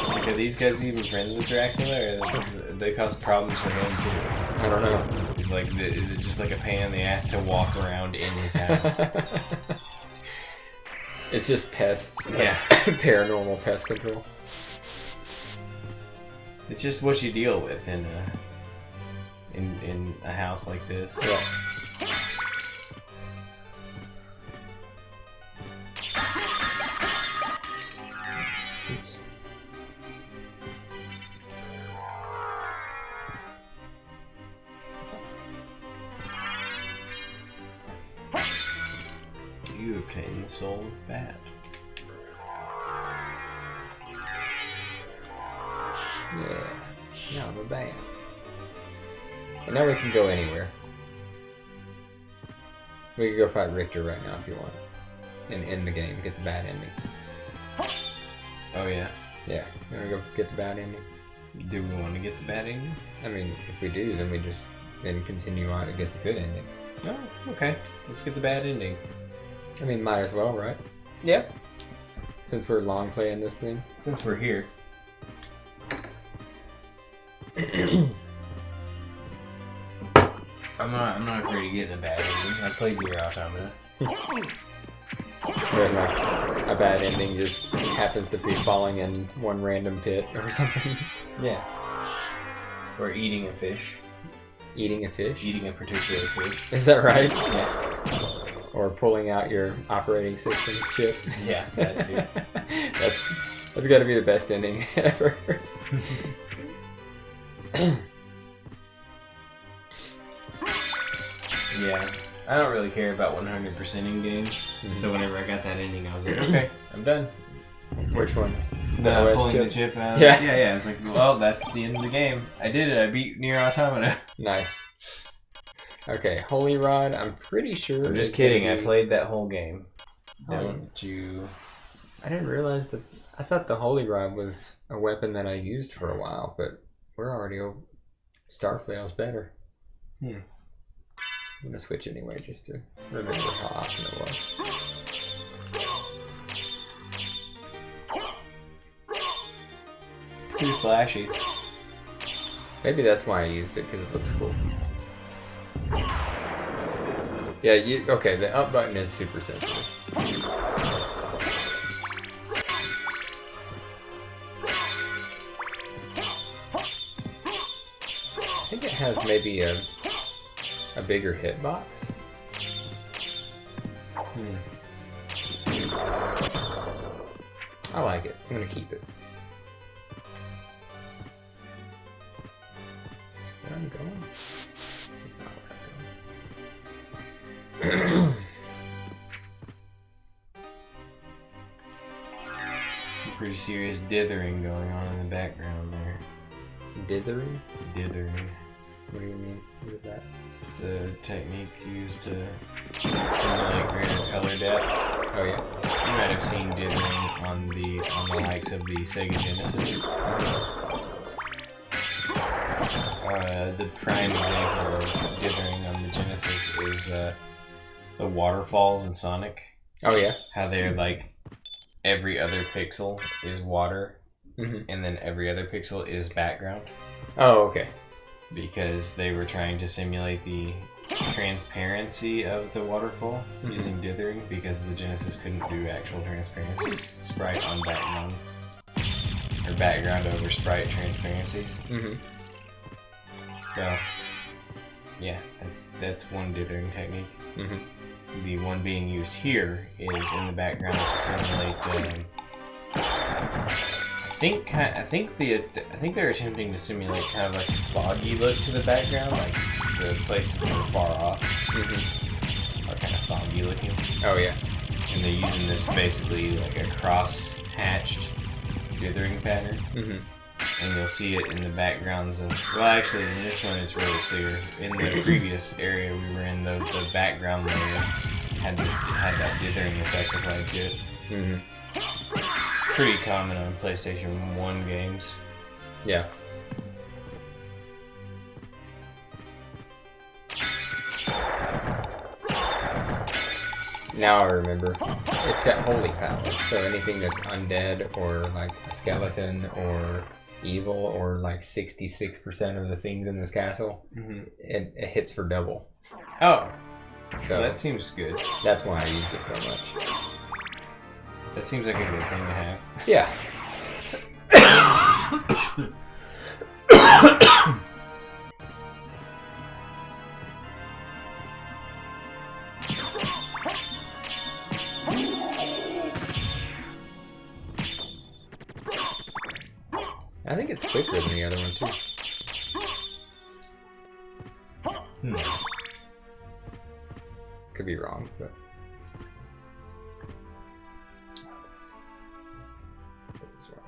Like, are these guys even friends with Dracula, or they cause problems for him too? I don't know. Is like, is it just like a pain in the ass to walk around in his house? It's just pests. Yeah. Paranormal pest control. It's just what you deal with in a house like this. Yeah. Oops. You obtain the soul of Bat. Yeah. Now I'm a band. And now we can go anywhere. We can go fight Richter right now if you want. And end the game, get the bad ending. Oh yeah. Yeah. You wanna go get the bad ending? Do we want to get the bad ending? I mean, if we do, then we just then continue on to get the good ending. Oh, okay. Let's get the bad ending. I mean, might as well, right? Yep. Since we're long playing this thing. Since we're here. I'm not afraid of getting a bad ending. I played Nier Automata. Where like a bad ending just happens to be falling in one random pit or something. Yeah. Or eating a fish. Eating a fish? Eating a particular fish. Is that right? Yeah. Or pulling out your operating system chip. Yeah, that too. That's got to be the best ending ever. Yeah. I don't really care about 100%ing games, so whenever I got that ending, I was like, okay, I'm done. Which one? The OS pulling chip? the chip out. Yeah. Yeah. I was like, well, that's the end of the game. I did it. I beat Nier Automata. Nice. Okay, Holy Rod, I'm pretty sure. I'm just is kidding. gonna I be- played that whole game. Oh. Don't you? I didn't realize that. I thought the Holy Rod was a weapon that I used for a while, but we're already over. Starflail's better. I'm gonna switch anyway just to remember how awesome it was. Pretty flashy. Maybe that's why I used it, because it looks cool. Yeah, okay, the up button is super sensitive. I think it has maybe a bigger hitbox. I like it. I'm gonna keep it. Where I'm going? This is not where I'm going. Some pretty serious dithering going on in the background there. Dithering? Dithering. What do you mean? What is that? It's a technique used to simulate greater color depth. Oh yeah. You might have seen dithering on the likes of the Sega Genesis. The prime example of dithering on the Genesis is the waterfalls in Sonic. Oh yeah. How they're like every other pixel is water, Mm-hmm. and then every other pixel is background. Oh okay. Because they were trying to simulate the transparency of the waterfall using dithering, because the Genesis couldn't do actual transparency. Sprite on background. Or background over sprite transparency. Mm-hmm. So, yeah, that's one dithering technique. Mm-hmm. The one being used here is in the background to simulate. I think they're attempting to simulate kind of like a foggy look to the background, like the places that are far off are kind of foggy looking. Oh yeah. And they're using this basically like a cross-hatched dithering pattern. Mm-hmm. And you'll see it in the backgrounds of, well actually in this one it's really clear. In the previous area we were in, the background layer had that dithering effect applied to it. Mm-hmm. It's pretty common on PlayStation 1 games. Yeah. Now I remember. It's got holy power. So anything that's undead or like a skeleton or evil or like 66% of the things in this castle, it hits for double. Oh, So that seems good. that's why I used it so much. That seems like a good thing to have. Yeah. I think it's quicker than the other one too. Could be wrong, but this is wrong.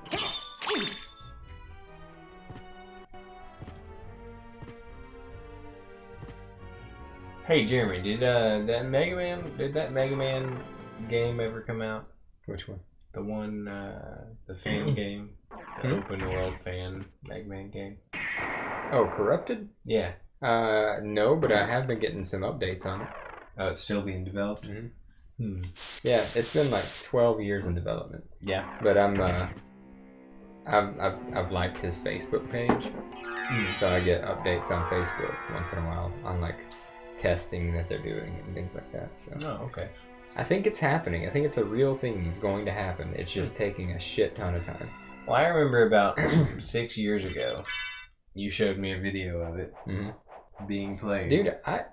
Hey Jeremy, did that Mega Man game ever come out? Which one? The one, the fan game, the open world fan Mega Man game. Oh, Corrupted? Yeah. No, but I have been getting some updates on it. Oh, it's still being developed. Yeah, it's been like 12 years in development. Yeah. But I've liked his Facebook page, so I get updates on Facebook once in a while on like testing that they're doing and things like that. So Oh, okay. I think it's happening. I think it's a real thing that's going to happen. It's just taking a shit ton of time. Well, I remember about 6 years ago, you showed me a video of it being played. Dude, I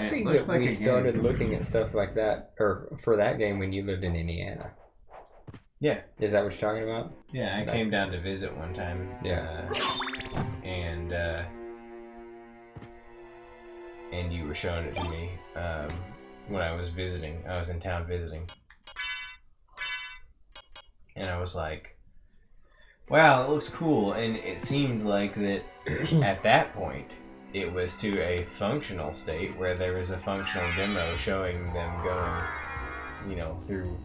think that we started looking at stuff like that, or for that game when you lived in Indiana. Yeah. Is that what you're talking about? Yeah, I came down to visit one time. Yeah. And you were showing it to me when I was visiting. I was in town visiting. And I was like, wow, it looks cool. And it seemed like that at that point, it was to a functional state where there was a functional demo showing them going, through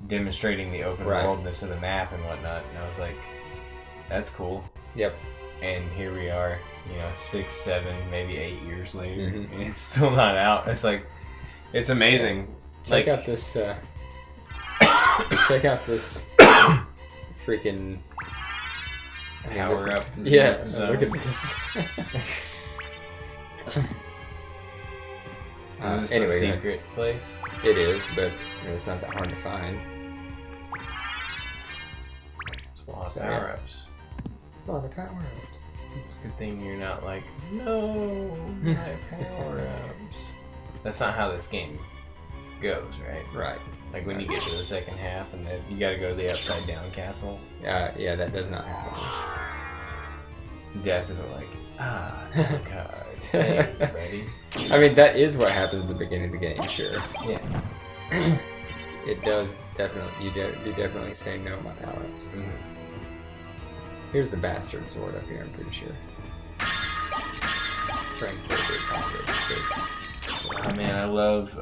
demonstrating the open worldness of the map and whatnot. And I was like, that's cool. Yep. And here we are, 6, 7, maybe 8 years later, and it's still not out. It's like, it's amazing. Check out this. Check out this freaking power up. Yeah, look at this. Is this anyway, a secret place? It is, but it's not that hard to find. It's a lot of power-ups. It's a lot of power-ups. It's a good thing you're not like, no, my power-ups. That's not how this game goes, right? Right. Like when you get to the second half and then you gotta go to the upside down castle. Yeah, that does not happen. Death isn't like, God, hey, buddy. I mean, that is what happens at the beginning of the game, sure. Yeah. It does definitely, you definitely say no my power-ups. Here's the bastard sword up here, I'm pretty sure. Frank Oh man, I love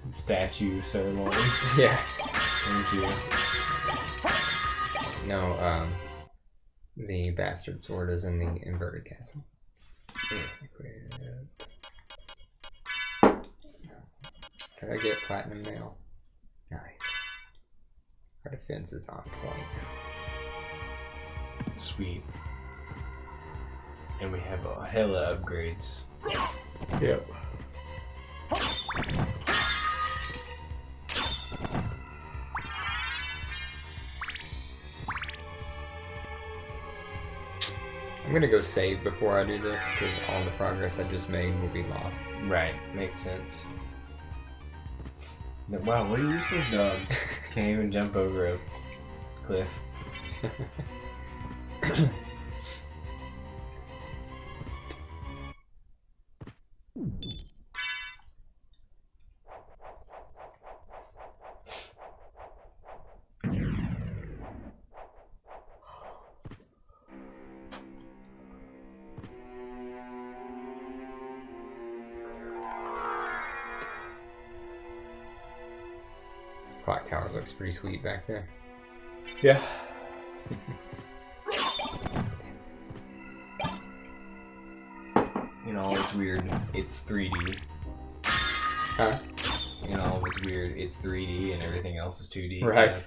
statue ceremony. Yeah. Thank you. No, the bastard sword is in the inverted castle. Can I get platinum nail? Nice. Our defense is on point. Sweet. And we have a hella upgrades. Yep. I'm gonna go save before I do this, because all the progress I just made will be lost. Right, makes sense. But wow, what a useless dog. Can't even jump over a cliff. Clock tower looks pretty sweet back there. Yeah. It's weird. It's 3D. Huh? You know, it's weird. It's 3D and everything else is 2D. Right. Yeah.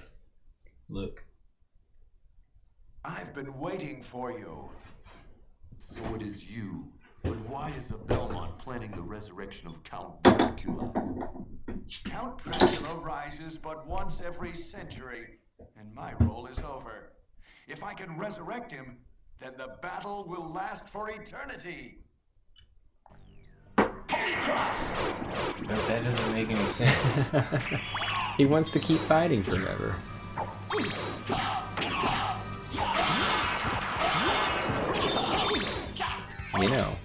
Look. I've been waiting for you. So it is you. But why is a Belmont planning the resurrection of Count Dracula? Count Dracula rises but once every century, and my role is over. If I can resurrect him, then the battle will last for eternity. But that doesn't make any sense. He wants to keep fighting forever. You know.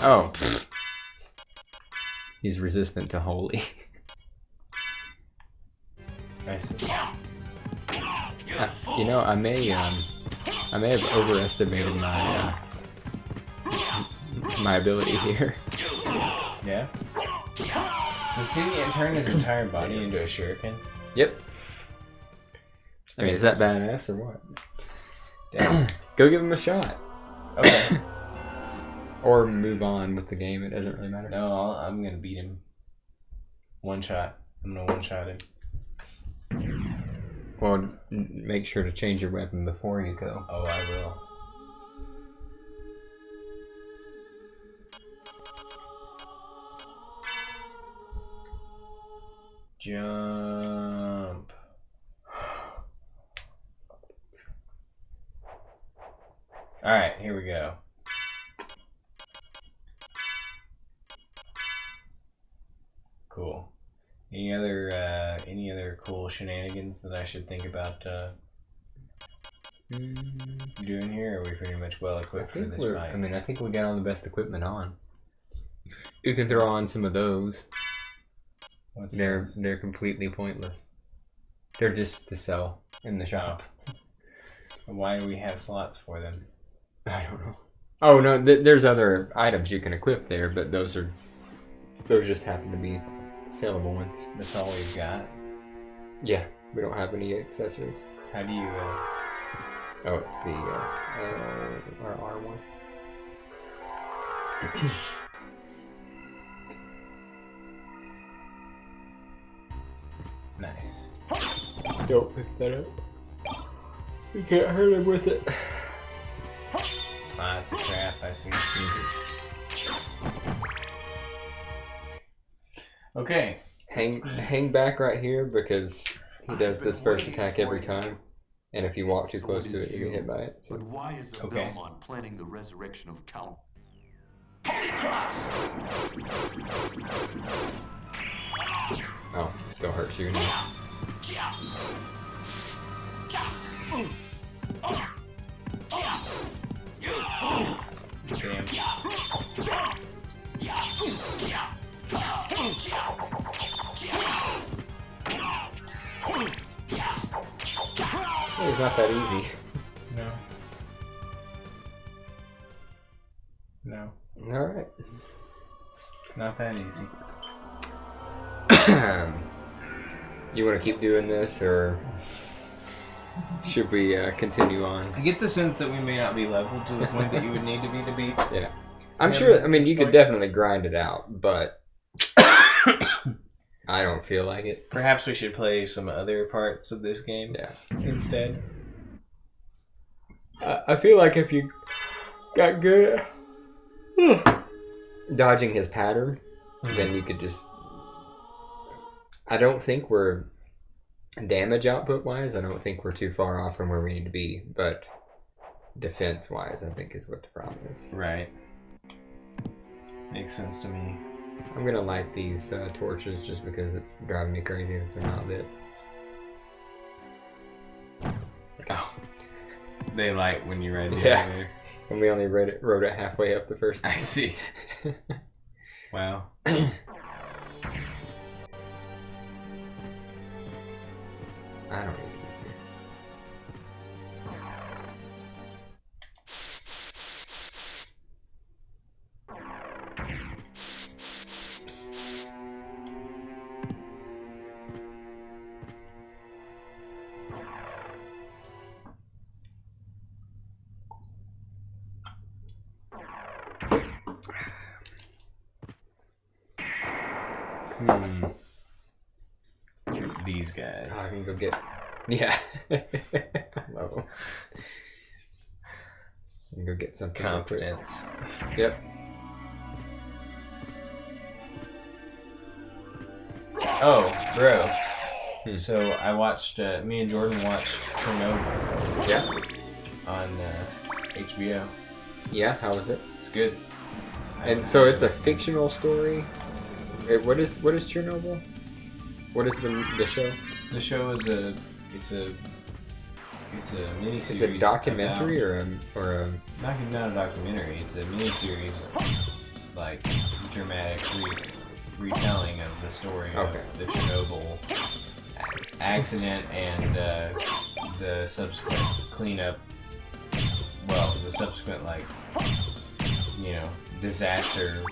Oh. He's resistant to holy. I see. You know, I may have overestimated my my ability here. Yeah? Does he turn his entire body into a shuriken? Yep. I mean, is that badass or what? Damn. Go give him a shot. Okay. Or move on with the game. It doesn't really matter. No, I'm gonna beat him. One shot. I'm gonna one shot him. Well, make sure to change your weapon before you go. Oh, I will. Jump. Alright, here we go. Cool. Any other cool shenanigans that I should think about doing here? Or are we pretty much well equipped for this fight? I mean, I think we got all the best equipment on. You can throw on some of those. They're completely pointless. They're just to sell in the shop. Why do we have slots for them? I don't know. Oh no, there's other items you can equip there, but those just happen to be sellable ones. That's all we've got. Yeah, we don't have any accessories. How do you? Oh, it's the R1. Nice. Don't pick that up. You can't hurt him with it. Ah, it's a trap. I see. Okay. Hang back right here because he does this first attack every time, and if you walk too close to it, you get hit by it. So. But why is a Belmont planning the resurrection of Count? Oh, it still hurts you now. Damn. It's not that easy. No. Alright. Not that easy. You want to keep doing this, or should we continue on? I get the sense that we may not be leveled to the point that you would need to be to beat. Yeah. I'm sure, I mean, you could definitely grind it out, but I don't feel like it. Perhaps we should play some other parts of this game instead. I feel like if you got good at dodging his pattern, then you could just... I don't think we're damage output wise. I don't think we're too far off from where we need to be, but defense wise, I think is what the problem is. Right. Makes sense to me. I'm gonna light these torches just because it's driving me crazy if they're not lit. Oh. They light when you ride the Yeah. elevator. And we only rode it halfway up the first time. I see. Wow. I don't even know. These guys. I can go get. Yeah. Love them. I can go get some Confidence. Yep. Oh, bro. So I watched. Me and Jordan watched Chernobyl. Yeah. On HBO. Yeah. How was it? It's good. And so it's a fictional story. What is Chernobyl? What is the show? The show is it's a miniseries. Is it a documentary or a not a documentary? It's a miniseries, like dramatic retelling of the story of the Chernobyl accident and the subsequent cleanup. Well, the subsequent disaster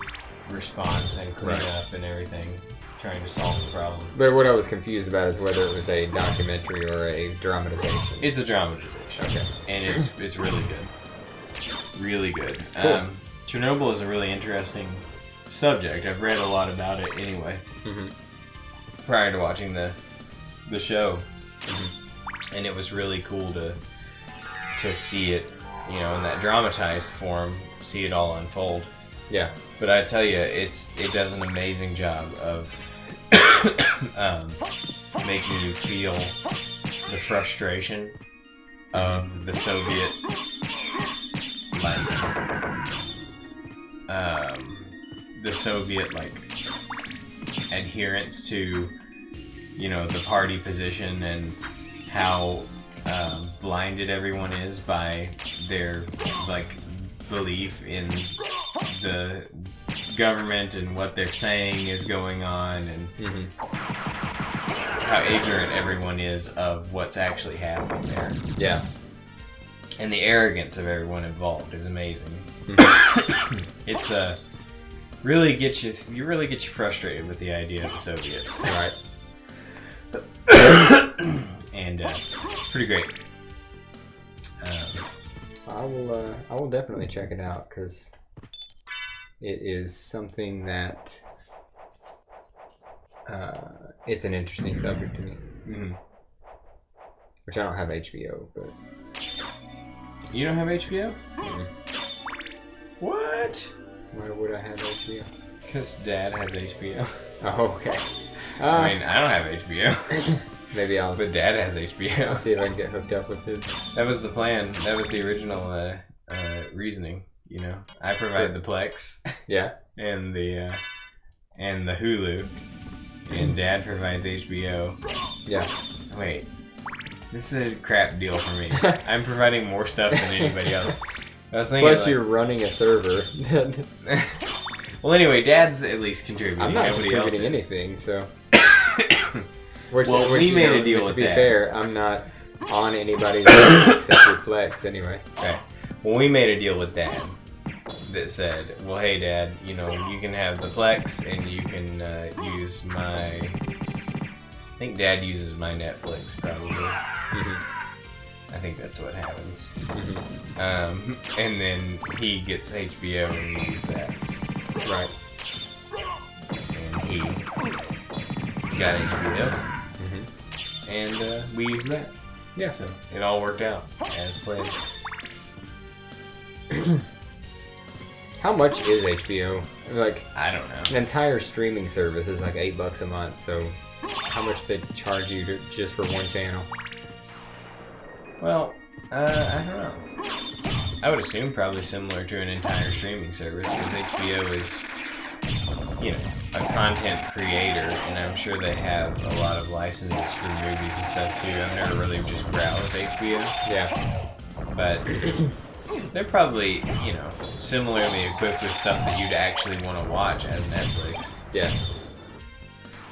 response and cleanup and everything, trying to solve the problem. But what I was confused about is whether it was a documentary or a dramatization. It's a dramatization. Okay. And it's really good. Really good. Cool. Chernobyl is a really interesting subject. I've read a lot about it anyway. Prior to watching the show. And it was really cool to see it, in that dramatized form, see it all unfold. Yeah. But I tell you, it does an amazing job of making you feel the frustration of the Soviet, adherence to, the party position and how blinded everyone is by their belief in the government and what they're saying is going on, and how ignorant everyone is of what's actually happening there. Yeah. And the arrogance of everyone involved is amazing. It's really gets you frustrated with the idea of the Soviets. Right. And it's pretty great. I will definitely check it out because it is something that it's an interesting subject to me. Which I don't have HBO, but you don't have HBO? What? Why would I have HBO? Because Dad has HBO. Oh, okay. I mean, I don't have HBO. Maybe I'll. But Dad has HBO. I'll see if I can get hooked up with his. That was the plan. That was the original reasoning. I provide the Plex. Yeah. And the Hulu, and Dad provides HBO. Yeah. Wait, this is a crap deal for me. I'm providing more stuff than anybody else. I was thinking. Plus, you're running a server. Well, anyway, Dad's at least contributing. I'm not Nobody contributing else anything, so. We made a deal with that. To be Dad. fair, I'm not on anybody's list except for Plex, anyway. Okay. Well, we made a deal with Dad that said, "Well, hey, Dad, you can have the Plex, and you can use my." I think Dad uses my Netflix probably. I think that's what happens. And then he gets HBO and we use that. Right. And he got HBO. And we use that. Yeah. So it all worked out as planned. How much is HBO? I don't know. An entire streaming service is like $8 a month. So, how much they charge you just for one channel? Well, I don't know. I would assume probably similar to an entire streaming service, because HBO is, a content creator, and I'm sure they have a lot of licenses for movies and stuff too. I've never really just browsed HBO. Yeah. But they're probably, similarly equipped with stuff that you'd actually want to watch as Netflix. Yeah.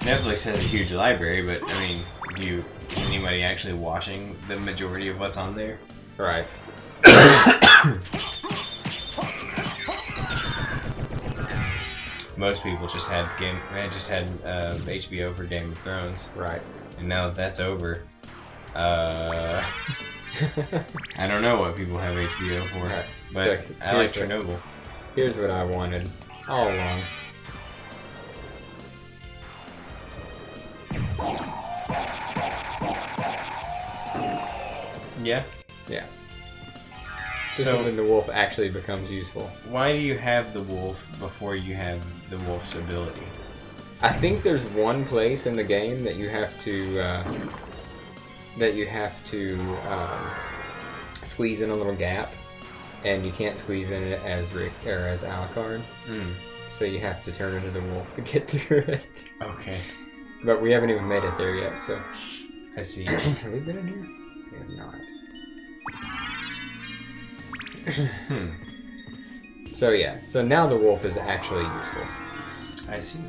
Netflix has a huge library, but I mean, is anybody actually watching the majority of what's on there? Right. Most people just had HBO for Game of Thrones. Right. And now that that's over, I don't know what people have HBO for. Right. But I like Chernobyl. Here's what I wanted all along. Yeah. Yeah. This is when the wolf actually becomes useful. Why do you have the wolf before you have the wolf's ability? I think there's one place in the game that you have to squeeze in a little gap, and you can't squeeze in it as Rick or as Alucard. So you have to turn into the wolf to get through it. Okay. But we haven't even made it there yet, so. I see. Have we been in here? We have not. So yeah, so now the wolf is actually useful. I see.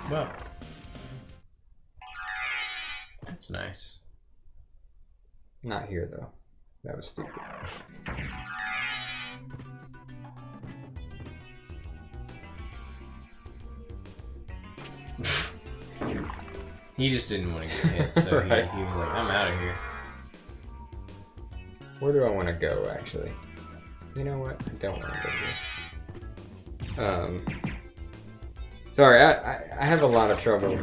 Well, that's nice. Not here though. That was stupid. He just didn't want to get hit, so Right. he was like, I'm out of here. Where do I want to go, actually? You know what? I don't want to go here. Sorry, I have a lot of trouble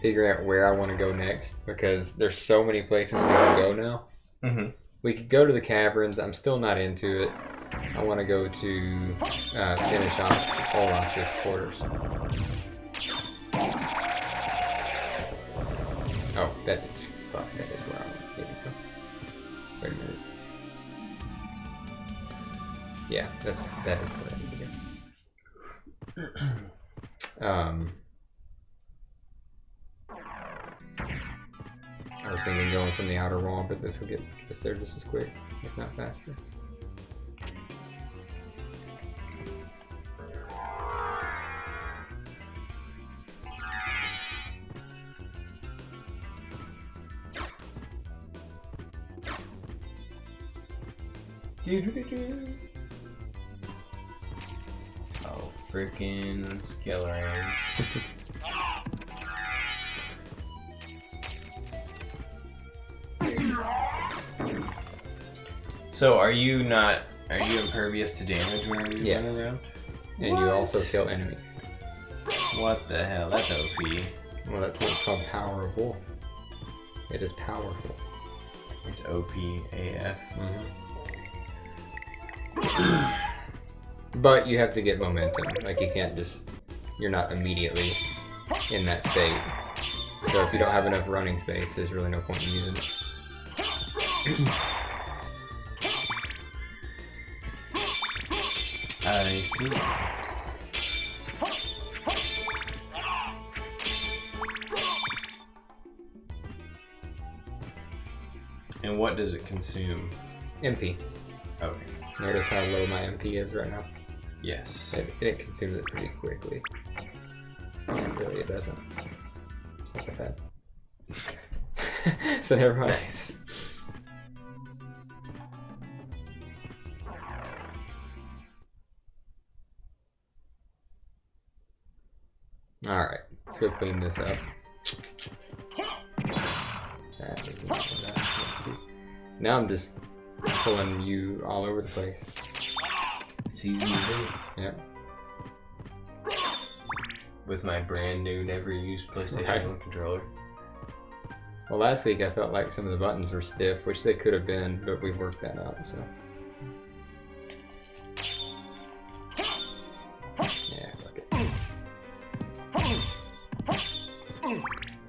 figuring out where I want to go next, because there's so many places we can go now. We could go to the caverns. I'm still not into it. I want to go to finish off Olaf's quarters. Oh, that is where I want to go. Wait a minute. Yeah, that is where I need to go. I was thinking going from the outer wall, but this will get us there just as quick, if not faster. Oh, freaking Skillerings. So are you impervious to damage whenever you run around? And you also kill enemies. What the hell? That's OP. Well, that's what's called Power of Wolf. It is powerful. It's OP AF. But you have to get momentum. Like, you can't just... You're not immediately in that state. So if you don't have enough running space, there's really no point in using it. I see. And what does it consume? MP. Okay. Notice how low my MP is right now? Yes. It consumes it pretty quickly. Yeah, really, it doesn't. It's not that bad. So never mind. Nice. Alright, let's go clean this up. That is not what I want to do. Now I'm just pulling you all over the place. It's easy to do. Yep. With my brand new, never used PlayStation 1 controller. Well, last week I felt like some of the buttons were stiff, which they could have been, but we worked that out, so. Yeah, fuck it.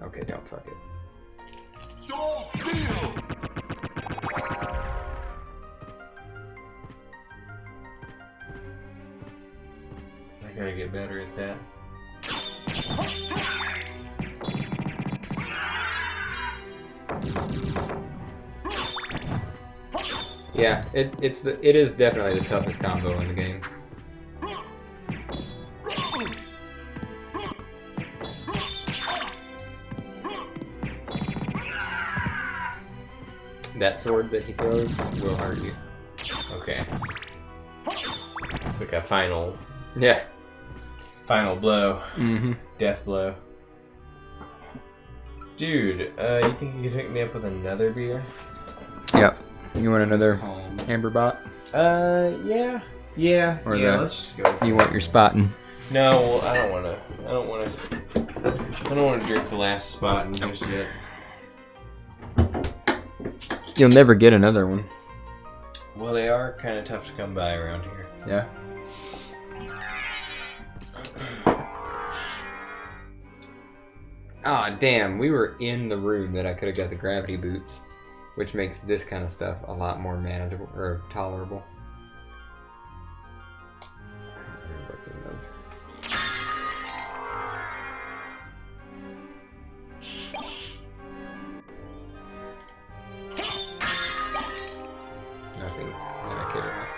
Okay, don't fuck it. I gotta get better at that. Yeah, it is definitely the toughest combo in the game. That sword that he throws will hurt you. Okay. It's like a final blow. Mm-hmm. Death blow. Dude, you think you could pick me up with another beer? Yep. You want another Amber Bot? Yeah. Yeah. Or yeah, the- let's just go. You want your spotting? No, well, I don't want to drink the last spot in just yet. You'll never get another one. Well, they are kind of tough to come by around here. Yeah. Ah, damn. We were in the room that I could have got the gravity boots, which makes this kind of stuff a lot more manageable or tolerable. What's in those? Nothing that I care about.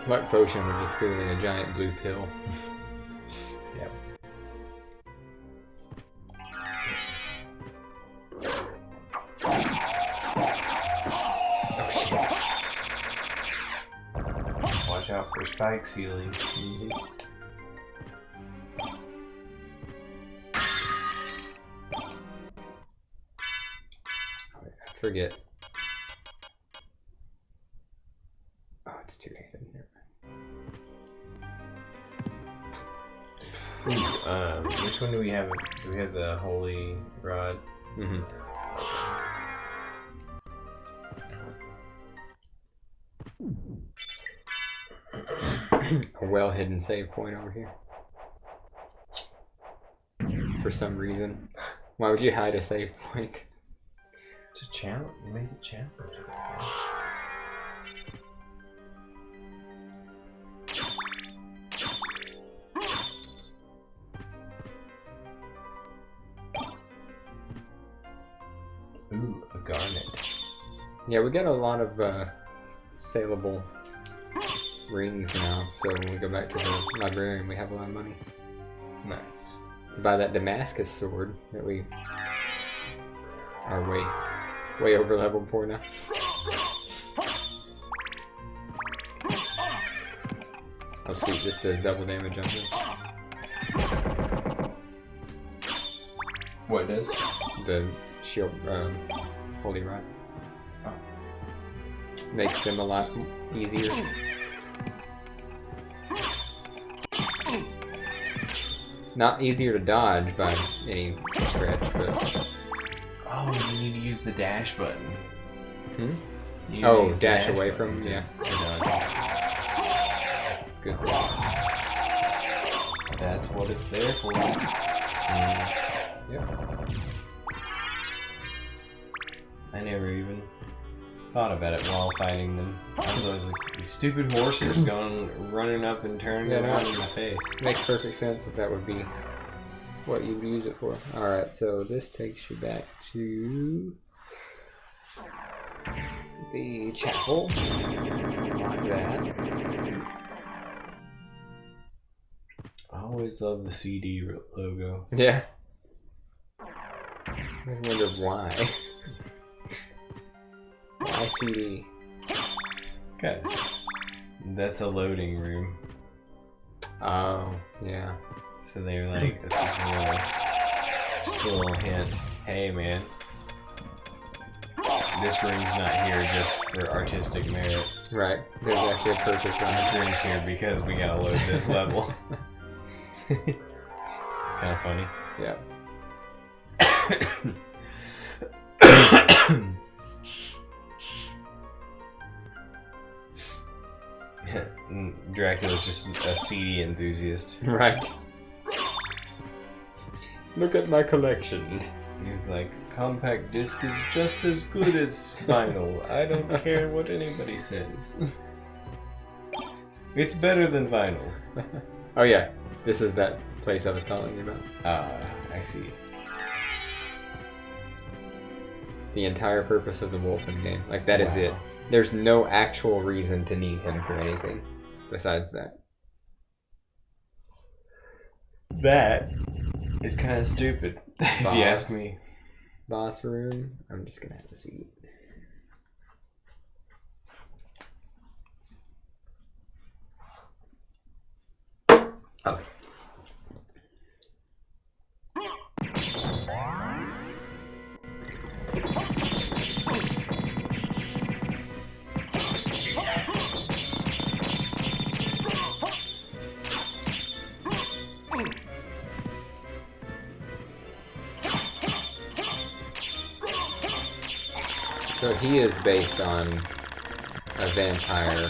Luck potion was just clearly a giant blue pill. Yep. Oh shit. Watch out for spike ceiling. Mm-hmm. I forget. Oh, it's too late in here. Which one do we have? Do we have the holy rod? Mm-hmm. A well-hidden save point over here. For some reason. Why would you hide a save point? To challenge, make it challenge. Ooh, a garnet. Yeah, we got a lot of saleable rings now, so when we go back to the librarian, we have a lot of money. Nice. To buy that Damascus sword that we are way over leveled for now. Oh sweet, this does double damage on him. What does? The shield, holy rod. Makes them a lot easier. Not easier to dodge by any stretch, but... Oh, you need to use the dash button. Hmm? You Oh, use dash the away button from... to- Yeah. to dodge. Good. That's what it's there for. Yep. I never even thought about it while fighting them. I was always like, these stupid horses running up and turning Yeah, around no. in my face. Makes perfect sense that that would be what you would use it for. Alright, so this takes you back to the chapel. Like that. I always love the CD logo. Yeah. I just wonder why. Why CD? Guys, that's a loading room. Oh, yeah. So they're like, it's just a little hint. Hey man, this room's not here just for artistic merit. Right. There's actually a purpose behind This room's here because we gotta load this level. It's kind of funny. Yeah. Dracula's just a CD enthusiast. Right. Look at my collection. He's like, compact disc is just as good as vinyl. I don't care what anybody says. It's better than vinyl. Oh yeah, this is that place I was telling you about. I see. The entire purpose of the Wolfen game. Like, that is it. Wow. There's no actual reason to need him for anything besides that. That is kind of stupid, if you ask me. Boss room. I'm just gonna have to see. Okay. So he is based on a vampire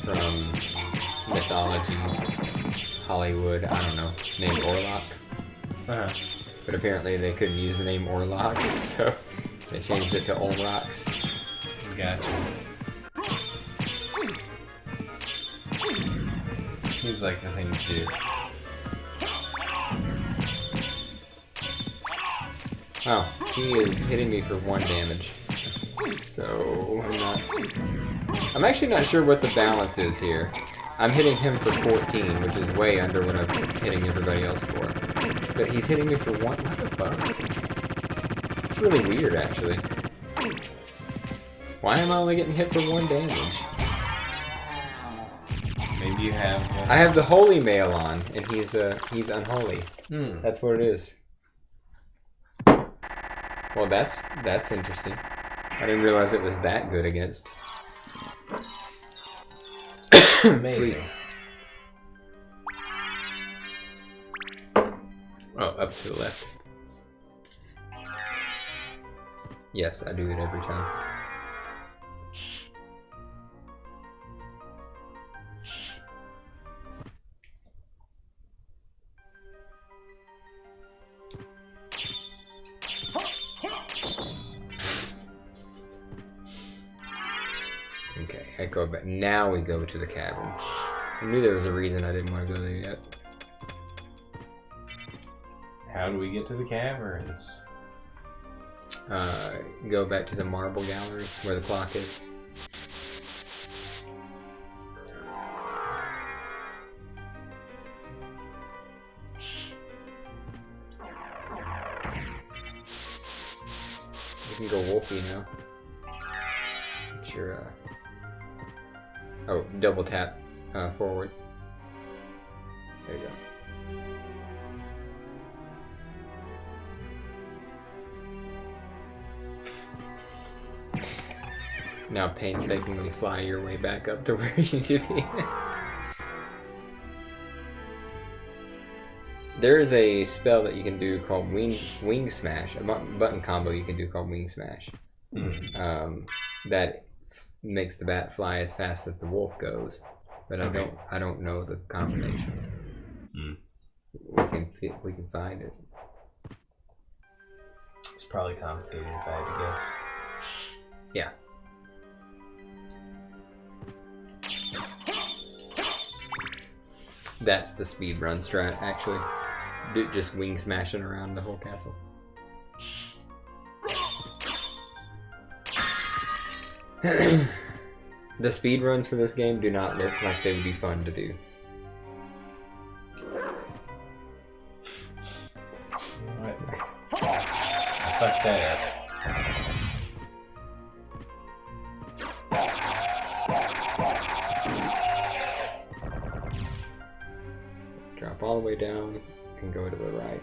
from mythology, Hollywood, I don't know, named Orlok. But apparently they couldn't use the name Orlok, so they changed it to Olrox. Gotcha. Seems like the thing to do. Oh, he is hitting me for 1 damage. So I'm actually not sure what the balance is here. I'm hitting him for 14, which is way under what I'm hitting everybody else for. But he's hitting me for 1. What the fuck? It's really weird, actually. Why am I only getting hit for 1 damage? Maybe you have. I have the holy mail on, and he's unholy. That's what it is. Well, that's interesting. I didn't realize it was that good against. Amazing. Sweet. Oh, up to the left. Yes, I do it every time. Okay, I go back. Now we go to the caverns. I knew there was a reason I didn't want to go there yet. How do we get to the caverns? Go back to the marble gallery where the clock is. You can go wolfy now. It's your, oh, double tap forward. There you go. Now painstakingly fly your way back up to where you need to be. There is a spell that you can do called Wing Smash, a button combo you can do called Wing Smash. That makes the bat fly as fast as the wolf goes, but I don't know the combination. We can find it. It's probably complicated if I had to guess. Yeah. That's the speed run strat, actually. Just wing smashing around the whole castle. The speed runs for this game do not look like they would be fun to do. What? I fucked that up. Drop all the way down and go to the right.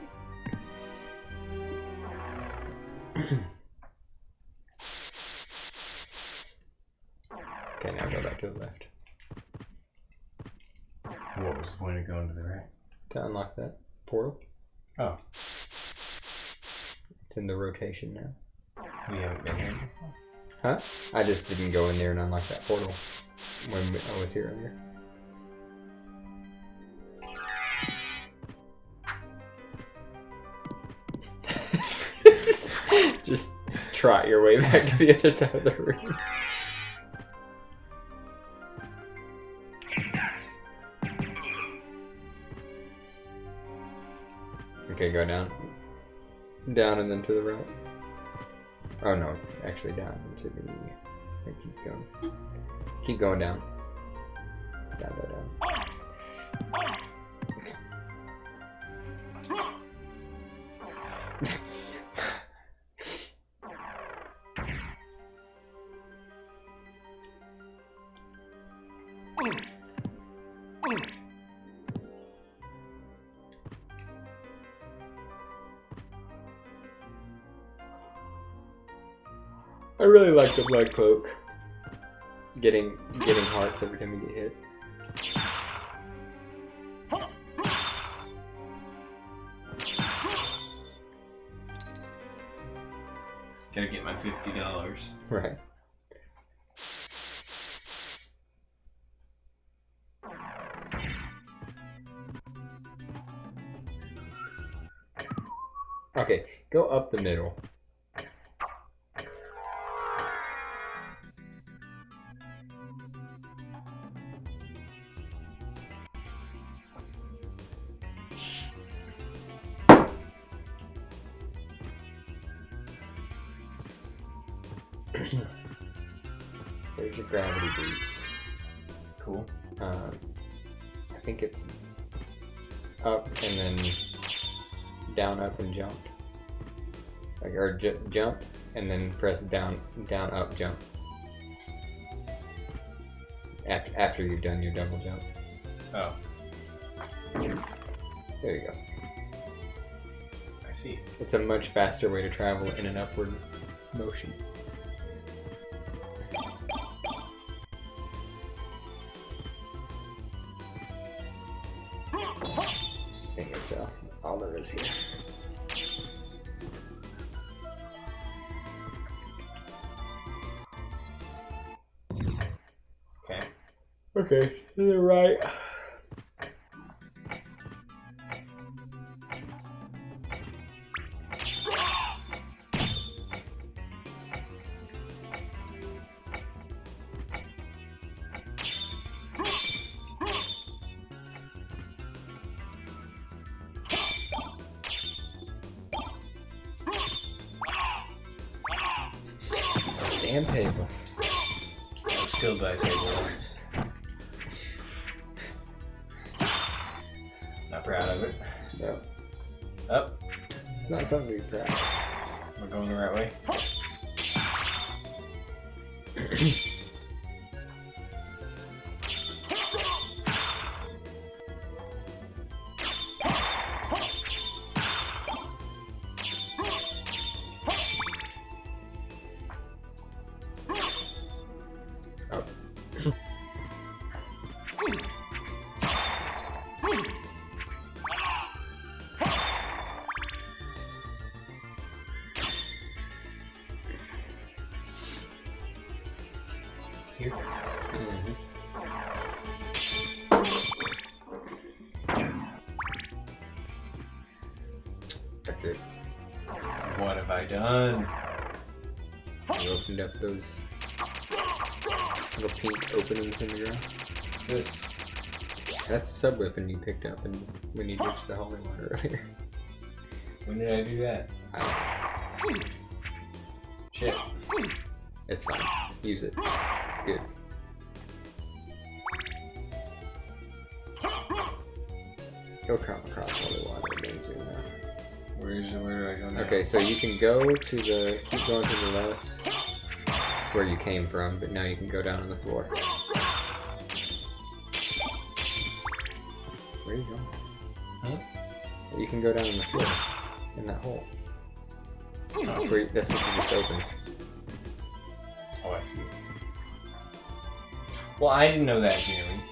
Okay, now go back to the left. What was the point of going to the right? To unlock that portal. Oh. It's in the rotation now. We haven't been here before. Huh? I just didn't go in there and unlock that portal when I was here earlier. Just trot your way back to the other side of the room. Okay, go down. Down and then to the right. Oh no, actually down to the... Keep going. Keep going down. Down, down, down. I really like the blood cloak. Getting hearts every time you get hit. Gotta get my $50. Right. Okay, go up the middle. There's your gravity boots. Cool. I think it's up and then down, up, and jump. Like, or jump and then press down, down, up, jump. After you've done your double jump. Oh. There you go. I see. It's a much faster way to travel in an upward motion. I think that's all there is here. Okay. Okay, to the right. Damn tables. I was killed by a table once. Not proud of it. No, Up. it's not something to be proud of. Am I going the right way? Here. That's it. What have I done? You opened up those little pink openings in the ground. What's this? That's a sub weapon you picked up when you ditched the holy water earlier. When did I do that? Shit. It's fine. Use it. It's good. Go come across holy water again soon now. Where do I go now? Okay, so you can go to the... Keep going to the left. That's where you came from, but now you can go down on the floor. Where are you going? Huh? You can go down on the floor. In that hole. That's what you just opened. Oh, I see. Well, I didn't know that, Jeremy.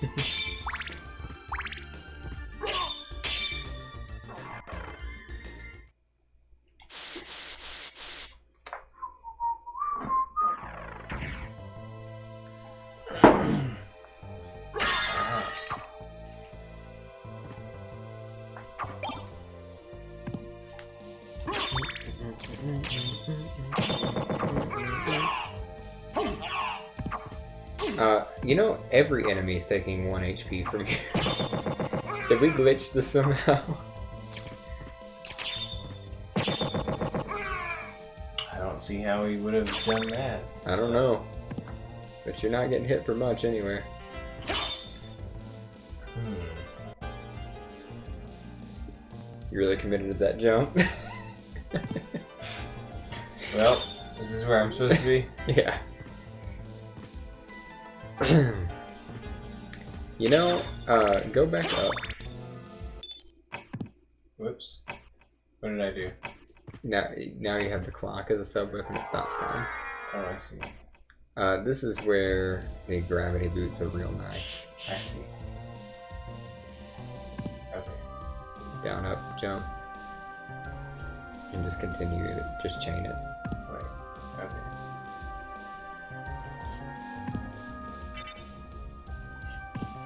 You know, every enemy is taking 1 HP from you. Did we glitch this somehow? I don't see how we would have done that. I don't know. But you're not getting hit for much anywhere. You really committed to that jump? Well, this is where I'm supposed to be. Yeah. You know, go back up. Whoops. What did I do? Now you have the clock as a sub weapon that stops time. Oh, I see. This is where the gravity boots are real nice. I see. Okay. Down, up, jump. And just continue it. Just chain it. Wait.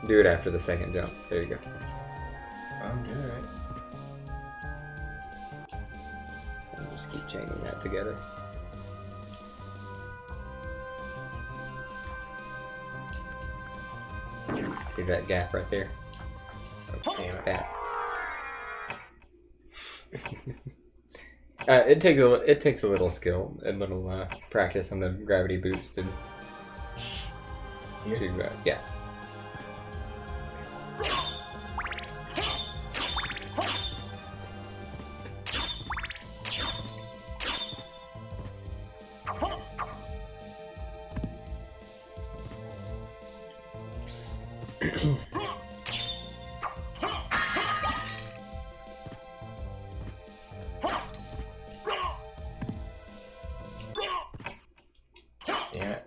Do it after the second jump. There you go. I'm doing it. And just keep chaining that together. See that gap right there? Oh, damn it. That. It takes a little skill, a little practice on the gravity boots to yeah. Yeah.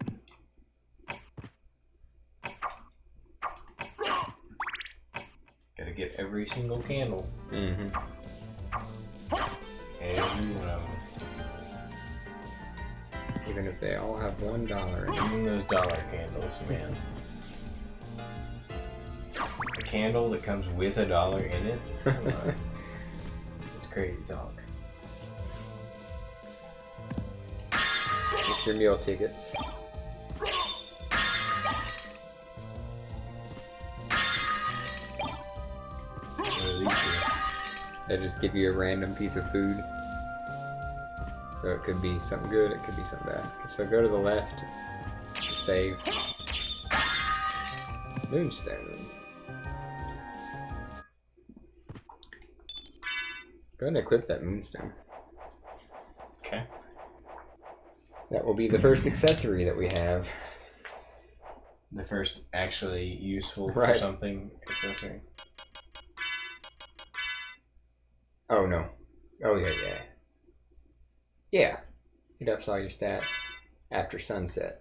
Gotta get every single candle. Mm-hmm. Every one of them. Even if they all have $1 in them. Even those dollar candles, man. A candle that comes with $1 in it. Come on. It's crazy talk. Get your meal tickets. What do these do? They just give you a random piece of food. So it could be something good, it could be something bad. So go to the left to save. Moonstone. Go ahead and equip that moonstone. Okay. That will be the first accessory that we have. The first actually useful Right. for something accessory. Oh no. Oh yeah. Yeah. It ups all your stats after sunset.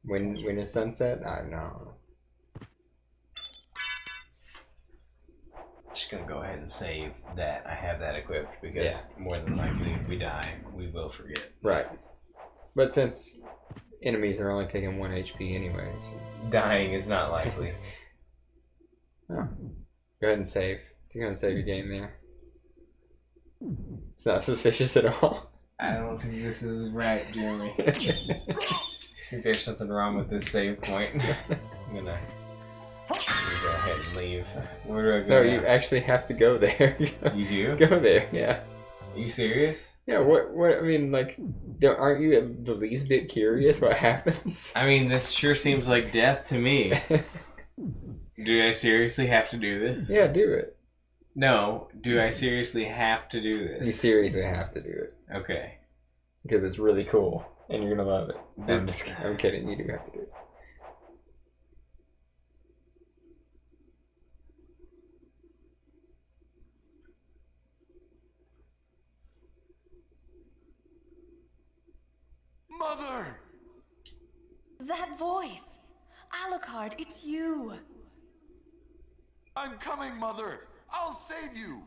When is sunset? I don't know. Just gonna go ahead and save that. I have that equipped because more than likely if we die, we will forget. Right. But since enemies are only taking 1 HP anyways. Dying is not likely. Oh. Go ahead and save. You're gonna save your game there. It's not suspicious at all. I don't think this is right, Jeremy. I think there's something wrong with this save point. I'm gonna go ahead and leave. Where do I go? No, you actually have to go there. You do? Go there, yeah. Are you serious? Yeah, what, I mean, like, aren't you the least bit curious what happens? I mean, this sure seems like death to me. Do I seriously have to do this? Yeah, do it. No, do I seriously have to do this? You seriously have to do it. Okay. Because it's really cool, and you're gonna love it. I'm kidding, you do have to do it. Mother! That voice! Alucard, it's you! I'm coming, Mother! I'll save you!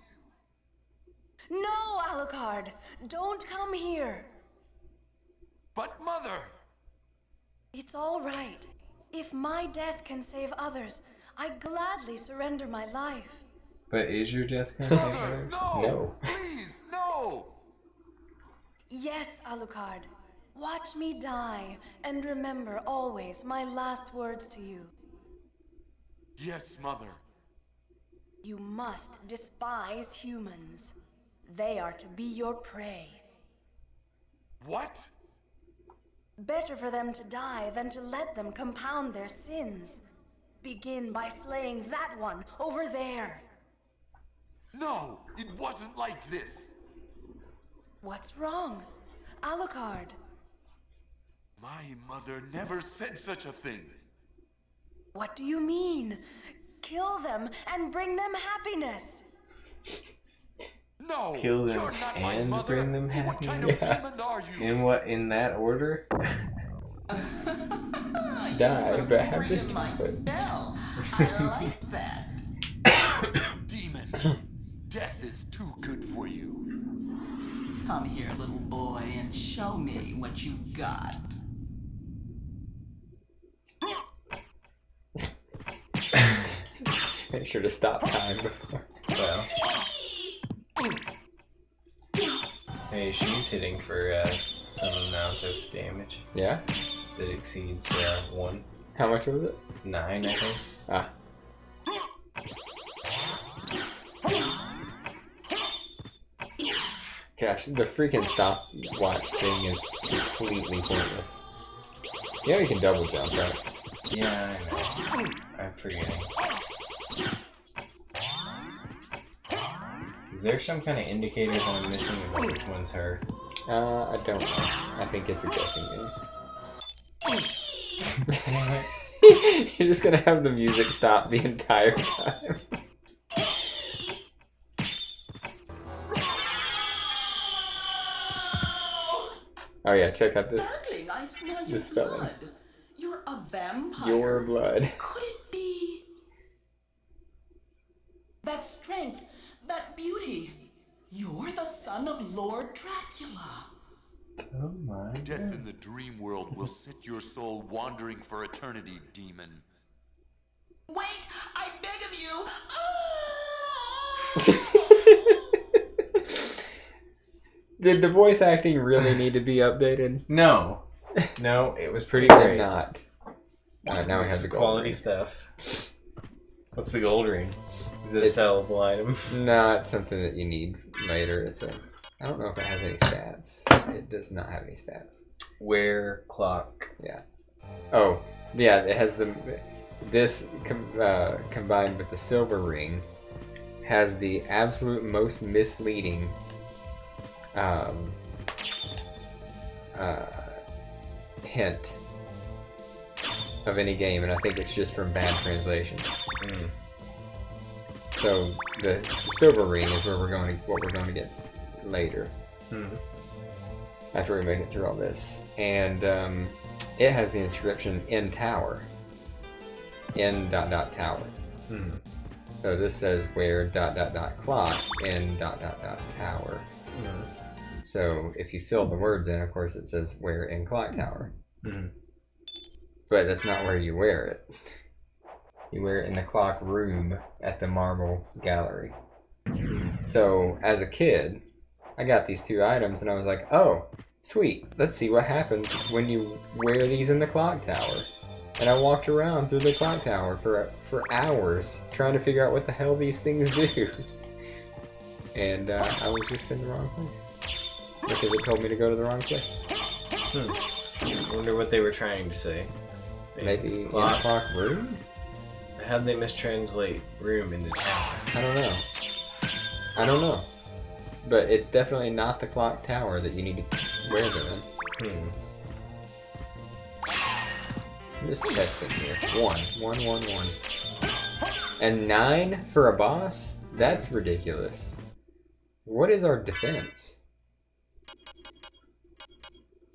No, Alucard! Don't come here! But Mother! It's all right. If my death can save others, I'd gladly surrender my life. But is your death gonna save Mother, others? no! No. Please, no! Yes, Alucard. Watch me die, and remember always my last words to you. Yes, Mother. You must despise humans. They are to be your prey. What? Better for them to die than to let them compound their sins. Begin by slaying that one over there. No, it wasn't like this. What's wrong? Alucard. My mother never said such a thing. What do you mean? Kill them and bring them happiness. No, Kill them you're not my and mother. bring them What kind of happiness? demon are you? In that order? Die, but have this myself. I like that. Demon, death is too good for you. Come here, little boy, and show me what you've got. Make sure to stop time before. Well. Hey, she's hitting for some amount of damage Yeah? that exceeds 1. How much was it? 9, I think. Ah. Gosh, the freaking stopwatch thing is completely pointless. Yeah, you can double jump, right? Yeah, I know. I'm forgetting. Is there some kind of indicator that I'm missing about which one's her? I don't know. I think it's a guessing game. You're just gonna have the music stop the entire time. Oh yeah, check out this. Darling, I smell The your spelling. blood. You're a vampire. Your blood. Could it be that strength, that beauty? You're the son of Lord Dracula. Oh my. Death in the dream world will set your soul wandering for eternity, demon. Wait, I beg of you. Did the voice acting really need to be updated? No. No, it was pretty It did great. not. Alright, now we This have is the gold quality ring. stuff. What's the gold ring? Is it a It's- sellable item? No, it's something that you need later. It's a. I don't know if it has any stats. It does not have any stats. Wear clock. Yeah. Oh, yeah. It has this combined with the silver ring has the absolute most misleading hint of any game, and I think it's just from bad translation. Mm. So the silver ring is where what we're going to get later. Mm. After we make it through all this, and it has the inscription "in tower." In ... tower. Mm. So this says where ... clock in ... tower. Mm. So if you fill the words in, of course it says where in clock tower. Mm. But that's not where you wear it. You wear it in the clock room at the marble gallery. So as a kid, I got these 2 items and I was like, oh, sweet, let's see what happens when you wear these in the clock tower. And I walked around through the clock tower for hours trying to figure out what the hell these things do. And I was just in the wrong place. Because it told me to go to the wrong place. I wonder what they were trying to say. Maybe in Clock. the clock room? How'd they mistranslate room into tower? I don't know. I don't know. But it's definitely not the clock tower that you need to wear them in. I'm just testing here. 1. And 9 for a boss? That's ridiculous. What is our defense?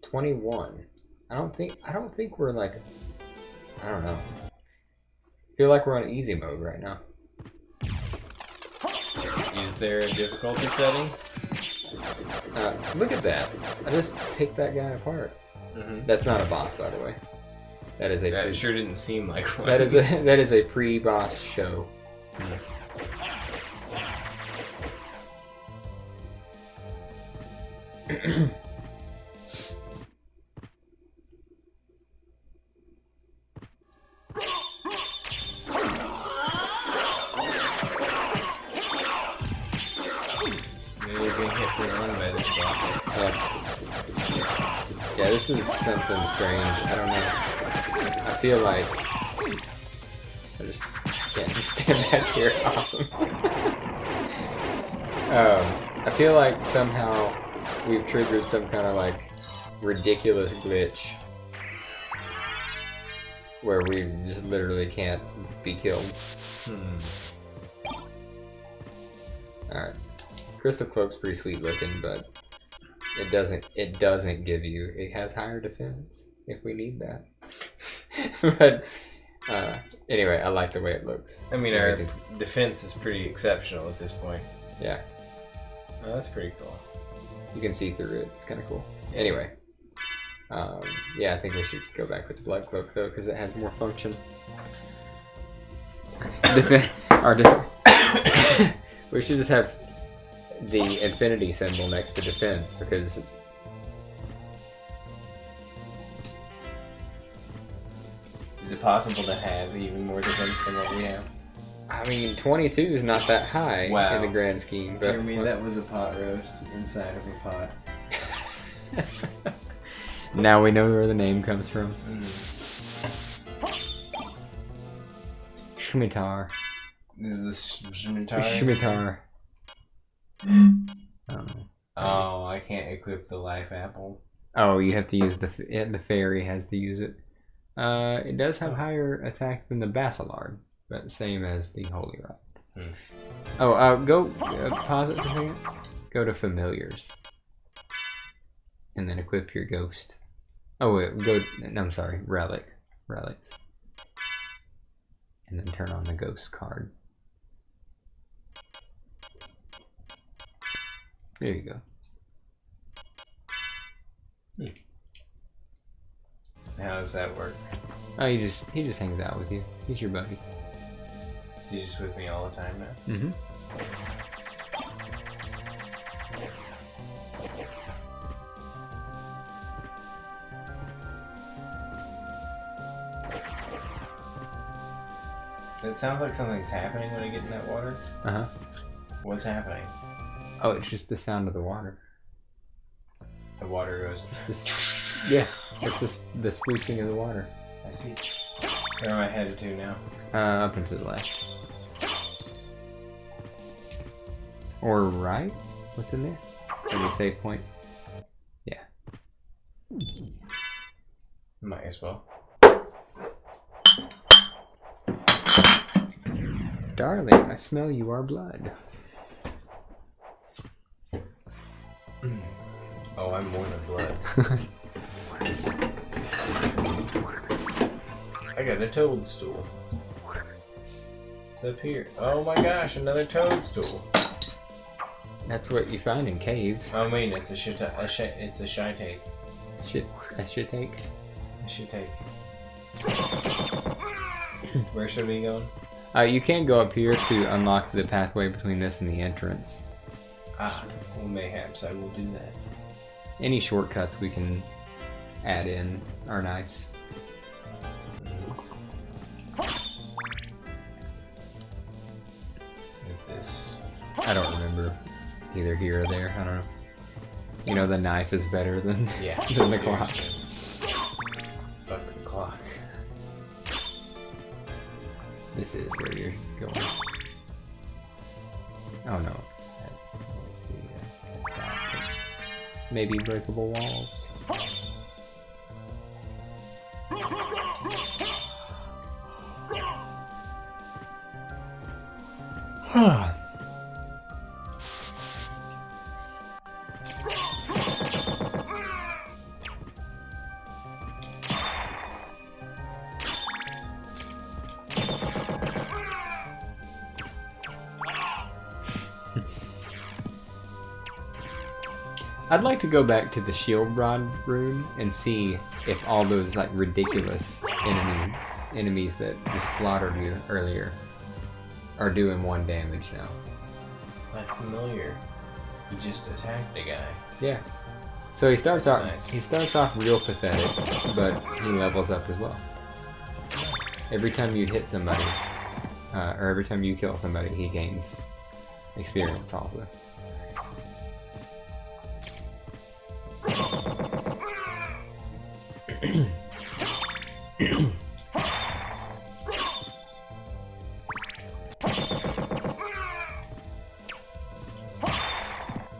21. I don't think we're like, I don't know. I feel like we're on easy mode right now. Is there a difficulty setting? Look at that. I just picked that guy apart. Mm-hmm. That's not a boss, by the way. That is a That sure didn't seem like one. that is a pre-boss show. Maybe we're being hit for a run by this boss. Yeah, this is something strange. I don't know. I feel like I just can't just stand back here. Awesome. I feel like somehow we've triggered some kind of like ridiculous glitch where we just literally can't be killed. Alright. Crystal Cloak's pretty sweet looking, but it doesn't give you, it has higher defense if we need that. But anyway, I like the way it looks. I mean, our defense is pretty exceptional at this point. Yeah, Oh, that's pretty cool. you can see through it. It's kind of cool. Anyway, yeah, I think we should go back with the Blood Cloak though, because it has more function. Our we should just have the infinity symbol next to defense because Is it possible to have even more defense than what we have? I mean 22 is not that high Wow. in the grand scheme. But Jeremy, that was a pot roast inside of a pot. now we know where the name comes from. Shmitar. This is the Shmitar. Shmitar. I don't know. Oh, I can't equip the life apple. Oh, you have to use the fairy has to use it. It does have higher attack than the Basilard, but same as the Holy Rod. Oh, go pause it for a second. Go to Familiars, and then equip your Ghost. Oh, wait, go. No, I'm sorry, Relics, and then turn on the Ghost card. There you go. How does that work? Oh, he just hangs out with you. He's your buddy. Is he just with me all the time now? Mm-hmm. It sounds like something's happening when I get in that water. Uh-huh. What's happening? Oh, it's just the sound of the water. The water goes. Just this, yeah, it's just the splooshing of the water. I see. Where am I headed to now? Up and to the left. Or right? What's in there? Any save point? Yeah. Might as well. Darling, I smell your blood. Oh, I'm more than blood. I got a toadstool. It's up here. Oh my gosh, another toadstool. That's what you find in caves. I mean, it's a shitake. A shit take. A shitake. Where should we go? You can go up here to unlock the pathway between this and the entrance. Ah, well, mayhaps I will do that. Any shortcuts we can add in are nice. Is this? I don't remember. It's either here or there. I don't know. You know, the knife is better than, Yeah. than the clock. Fuck the clock. This is where you're going. Oh no. That was the maybe breakable walls. I'd like to go back to the shield rod room and see if all those like ridiculous enemies that just slaughtered you earlier are doing 1 damage now. Not familiar. He just attacked a guy. Yeah. So he starts off Nice. he starts off real pathetic, but he levels up as well. Every time you hit somebody, or every time you kill somebody, he gains experience also.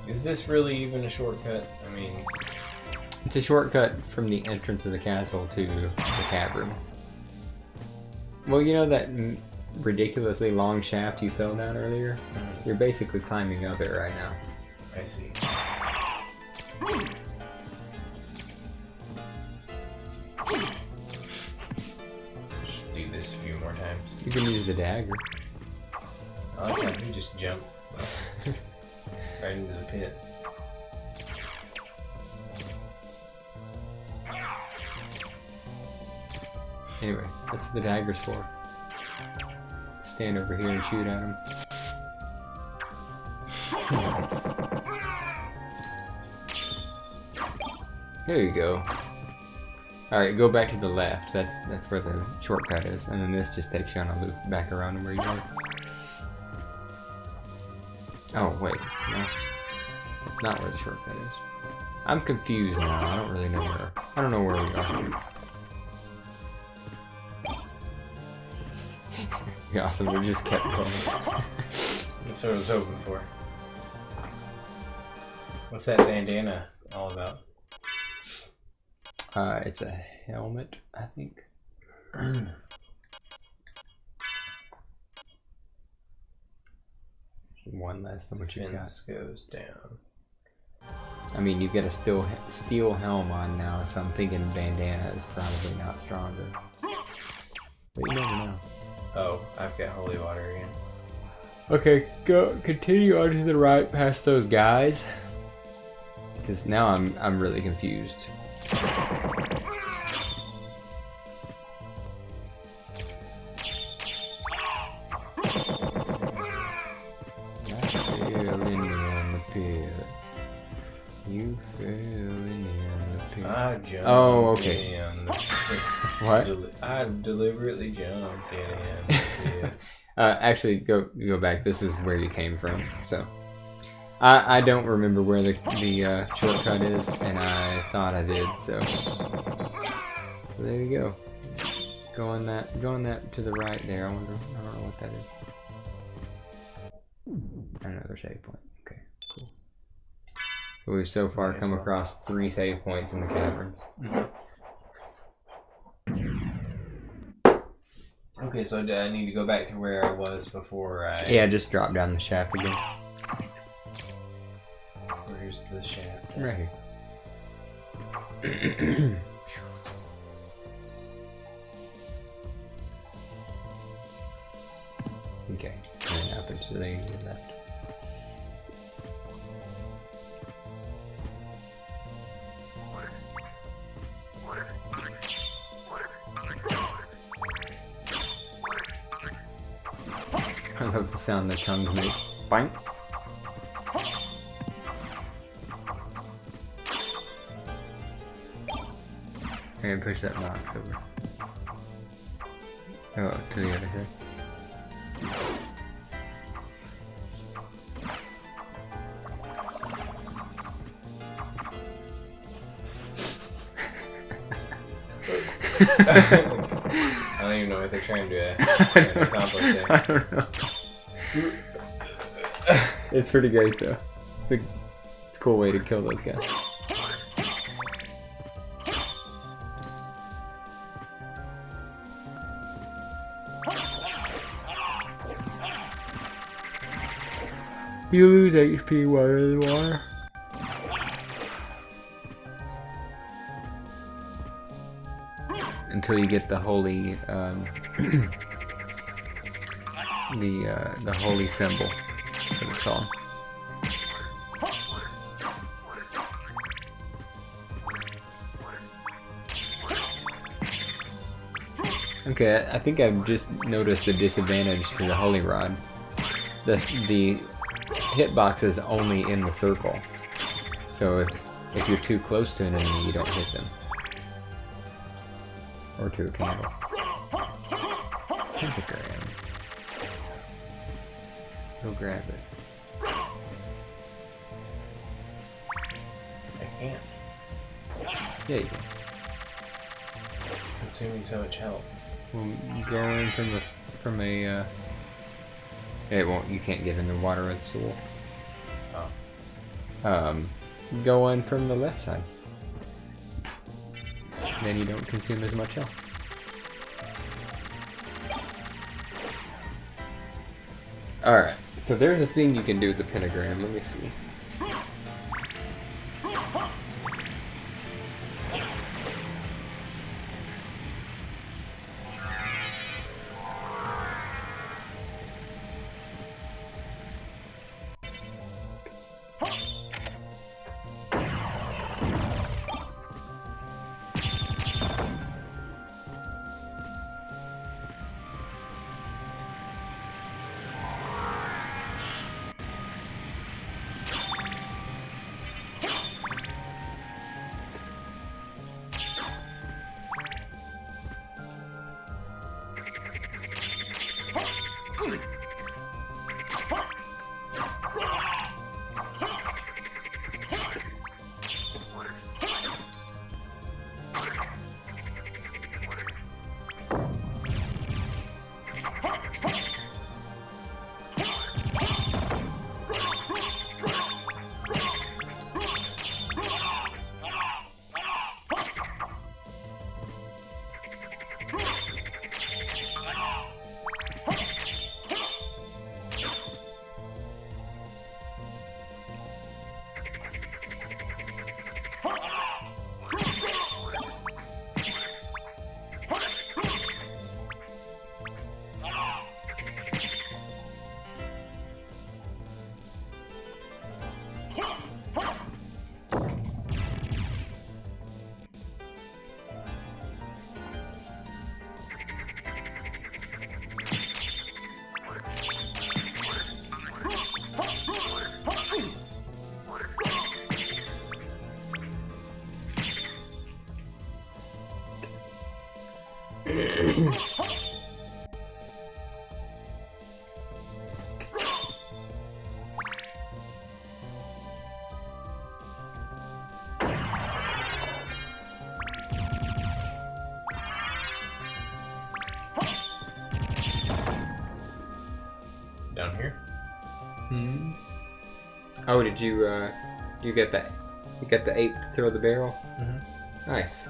Is this really even a shortcut? I mean, It's a shortcut from the entrance of the castle to the caverns. Well, you know that ridiculously long shaft you fell down earlier? You're basically climbing up it right now. I see. Just do this a few more times. You can use the dagger. Oh yeah, you just jump right into the pit. Anyway, that's what the dagger's for. stand over here and shoot at him. There you go. Alright, go back to the left. That's where the shortcut is. And then this just takes you on a loop back around to where you are. Oh, wait. No. That's not where the shortcut is. I'm confused now. I don't really know where. I don't know where we are. Awesome, we just kept going. That's what I was hoping for. What's that bandana all about? It's a helmet, I think. One less than what you got. Fence goes down. I mean, you get a steel helm on now, so I'm thinking bandana is probably not stronger. But you never know. Oh, I've got holy water again. Okay, continue on to the right past those guys. Because now I'm really confused. You fell in the pit. I jumped okay. in the pit. What? I deliberately jumped in the pit. Actually, go back. This is where you came from. So, I don't remember where the shortcut is, and I thought I did. So there you go. Going that to the right there. I don't know what that is. Another save point. Okay, cool. So we've so far come across 3 save points in the caverns. Okay, so I need to go back to where I was before I... Yeah, just drop down the shaft again. Where's the shaft? Right here. Okay, and then up into the left. I love the sound the tongues make. Bang. I'm gonna push that box over. Oh, to the other side. I don't even know what they're trying to accomplish there. I don't know. It's pretty great though. It's a cool way to kill those guys. You lose HP while in the water. Until you get the holy, the holy symbol. That's what it's called. Okay, I think I've just noticed a disadvantage to the holy rod. The hitbox is only in the circle, so if you're too close to an enemy, you don't hit them. Or to a candle. Pentagram. Go grab it. I can't. Yeah, you can. It's consuming so much health. Well, you go in from a. It won't. You can't get in the water with the sword. Oh. Go in from the left side. Then you don't consume as much health. Alright, so there's a thing you can do with the pentagram. Let me see. Hmm. Oh, did you get that? You got the 8 to throw the barrel? Mm-hmm. Nice.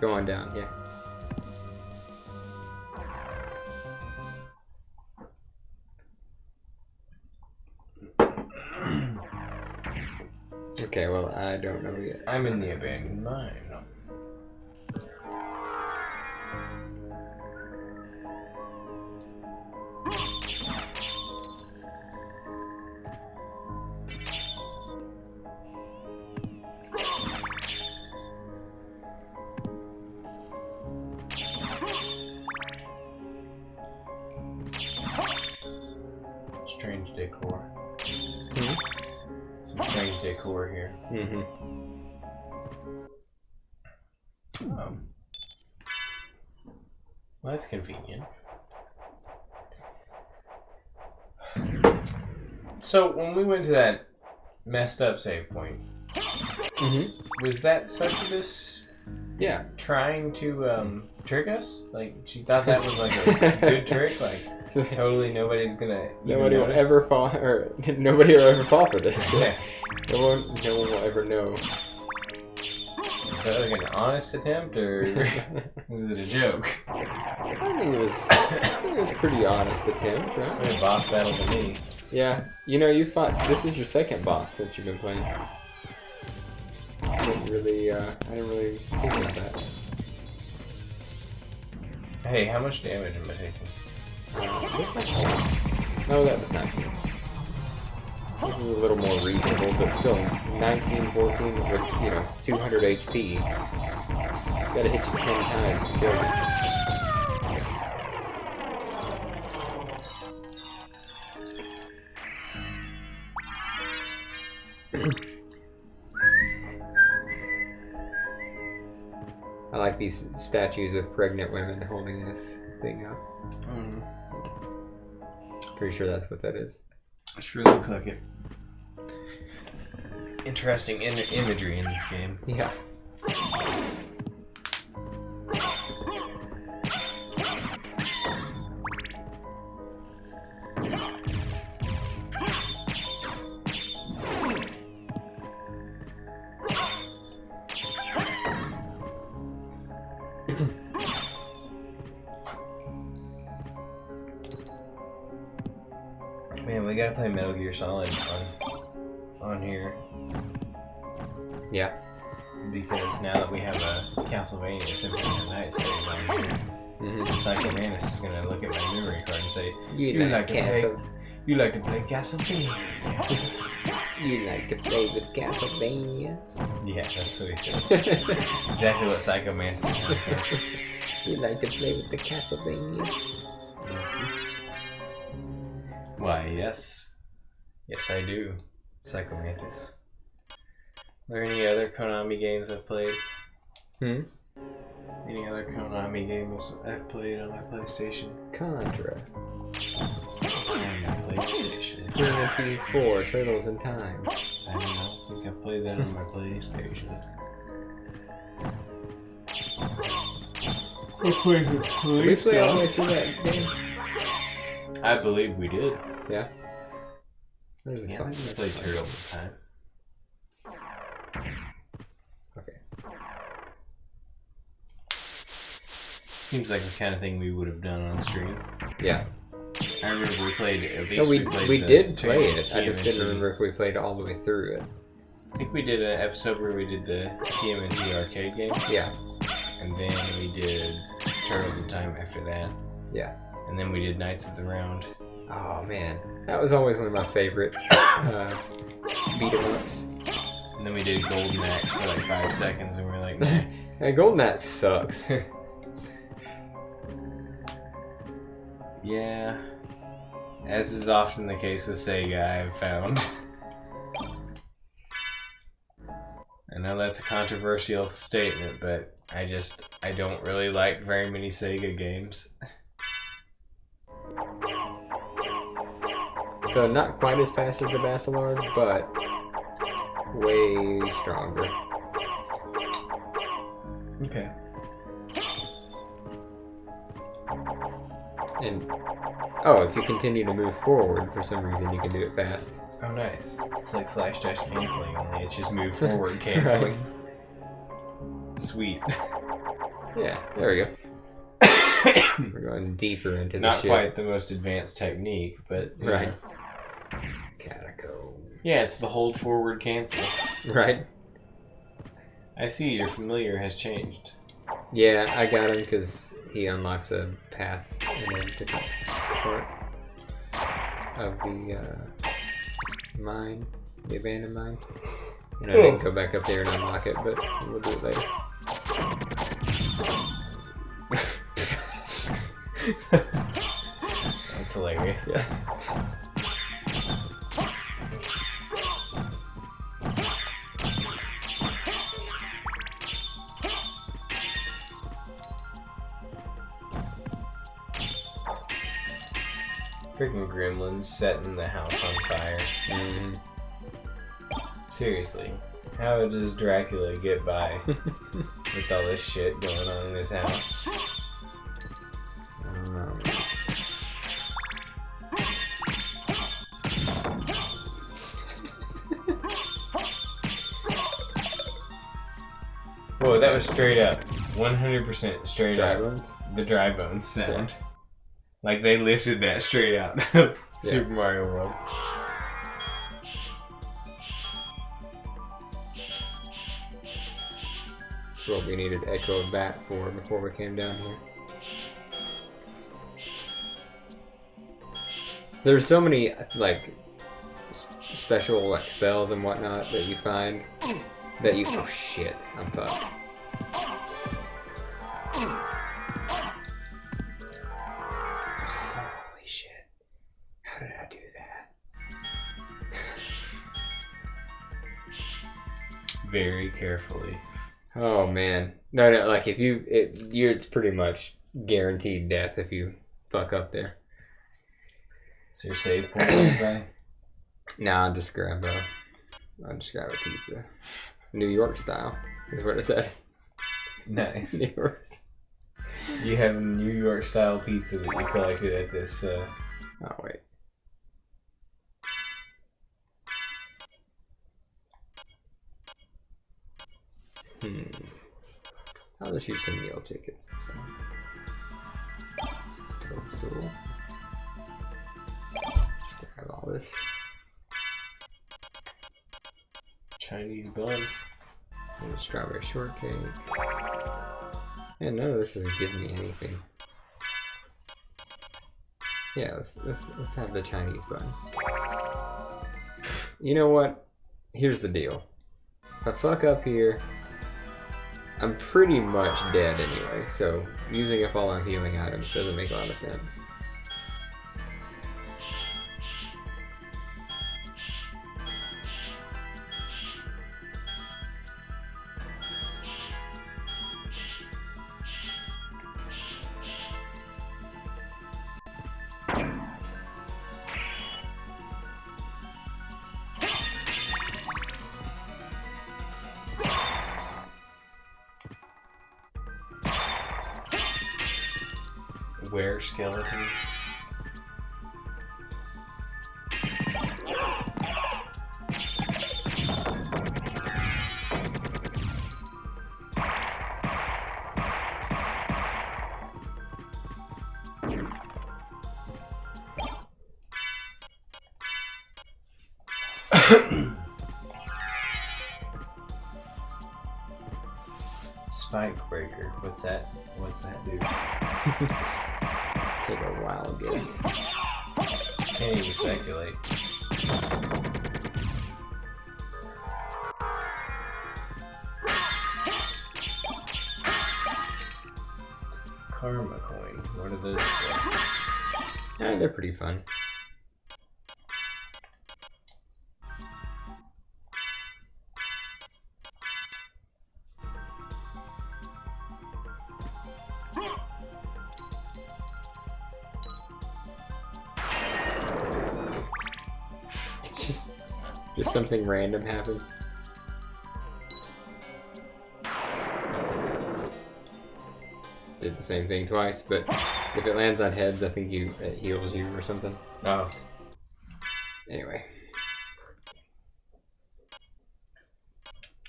Go on down, yeah. Okay, well, I don't know yet. I'm in the abandoned mine. Strange decor. Hmm? Some strange decor here. Mm-hmm. Oh. Well, that's convenient. So, when we went to that messed up save point, was that Succubus Yeah. trying to trick us? Like, she thought that was like a good trick? Like, totally nobody's gonna Nobody will notice? ever fall, or nobody will ever fall for this. Yeah. No one will ever know. Was that like an honest attempt, or was it a joke? I think it was a pretty honest attempt, right? It's like a boss battle to me. Yeah. You know, you fought. This is your second boss since you've been playing. I didn't really think about that. Hey, how much damage am I taking? No, that was 19. This is a little more reasonable, but still 19, 14 with, 200 HP. Gotta hit you 10 times to kill you. I like these statues of pregnant women holding this thing up. Pretty sure that's what that is. It sure looks like it. Interesting imagery in this game. Yeah. Man, we gotta play Metal Gear Solid on here. Yeah. Because now that we have a Castlevania Symphony at Night stage on here, Psycho Mantis is gonna look at my memory card and say, You like to play Castlevania. You like to play with Castlevanias? Yeah, that's what he says. That's exactly what Psycho Mantis sounds like. You like to play with the Castlevanias? Why, yes. Yes, I do. Psycho Mantis. Are there any other Konami games I've played? Any other Konami games I've played on my PlayStation? Contra. On my PlayStation. TMNT 4, Turtles in Time. I don't think I played that on my PlayStation. I played the We played all the way through that game. I believe we did. Yeah. That was Yeah, fun. we played Turtles in Time. Okay. Seems like the kind of thing we would have done on stream. Yeah. I remember we played, at No, least we played did play it. I TMNT. just didn't remember if we played all the way through it. I think we did an episode where we did the TMNT arcade game. Yeah. And then we did Turtles in Time after that. Yeah. And then we did Knights of the Round. Oh man, that was always one of my favorite beat 'em ups. And then we did Golden Axe for like 5 seconds, and we were like, nah. Hey, Golden Axe sucks. Yeah. As is often the case with Sega, I've found. I know that's a controversial statement, but I don't really like very many Sega games. So not quite as fast as the Basilard, but way stronger. Okay. And oh, if you continue to move forward for some reason, you can do it fast. Oh, nice. It's like slash dash canceling, only it's just move forward canceling. Sweet. Yeah, there we go. We're going deeper into the Not ship. quite the most advanced technique, but Right. Catacomb. Yeah, it's the hold forward cancel. Right. I see your familiar has changed. Yeah, I got him because he unlocks a path in a different part of the mine, the abandoned mine. And I didn't go back up there and unlock it, but we'll do it later. That's hilarious. Yeah. Freaking gremlins setting the house on fire. Mm-hmm. Seriously, how does Dracula get by with all this shit going on in his house? I don't know. Whoa, that was straight up. 100% straight Dry up. bones? The dry bones sound. Like they lifted that straight out of Super Mario World. That's what we needed Echo back for before we came down here. There's so many like special like spells and whatnot that you find that you oh shit, I'm fucked. Holy shit. How did I do that? Very carefully. Oh man. No, like if it's pretty much guaranteed death if you fuck up there. So your save point is by? Nah, I'll just grab a pizza. New York style is what it said. Nice. New York. You have New York style pizza that you collected at this. Oh wait. I'll just use some meal tickets. That's fine. Toadstool. Just grab all this. Chinese bun. And a strawberry shortcake. And none of this is giving me anything. Yeah, let's have the Chinese bun. You know what? Here's the deal. If I fuck up here, I'm pretty much dead anyway, so using up all our healing items doesn't make a lot of sense. Where skeleton? Spike breaker. What's that? What's that do? Take a wild guess. Can't even speculate. Karma coin. What are those for? They're pretty fun. Just something random happens. Did the same thing twice, but If it lands on heads, I think it heals you or something. Oh. Anyway.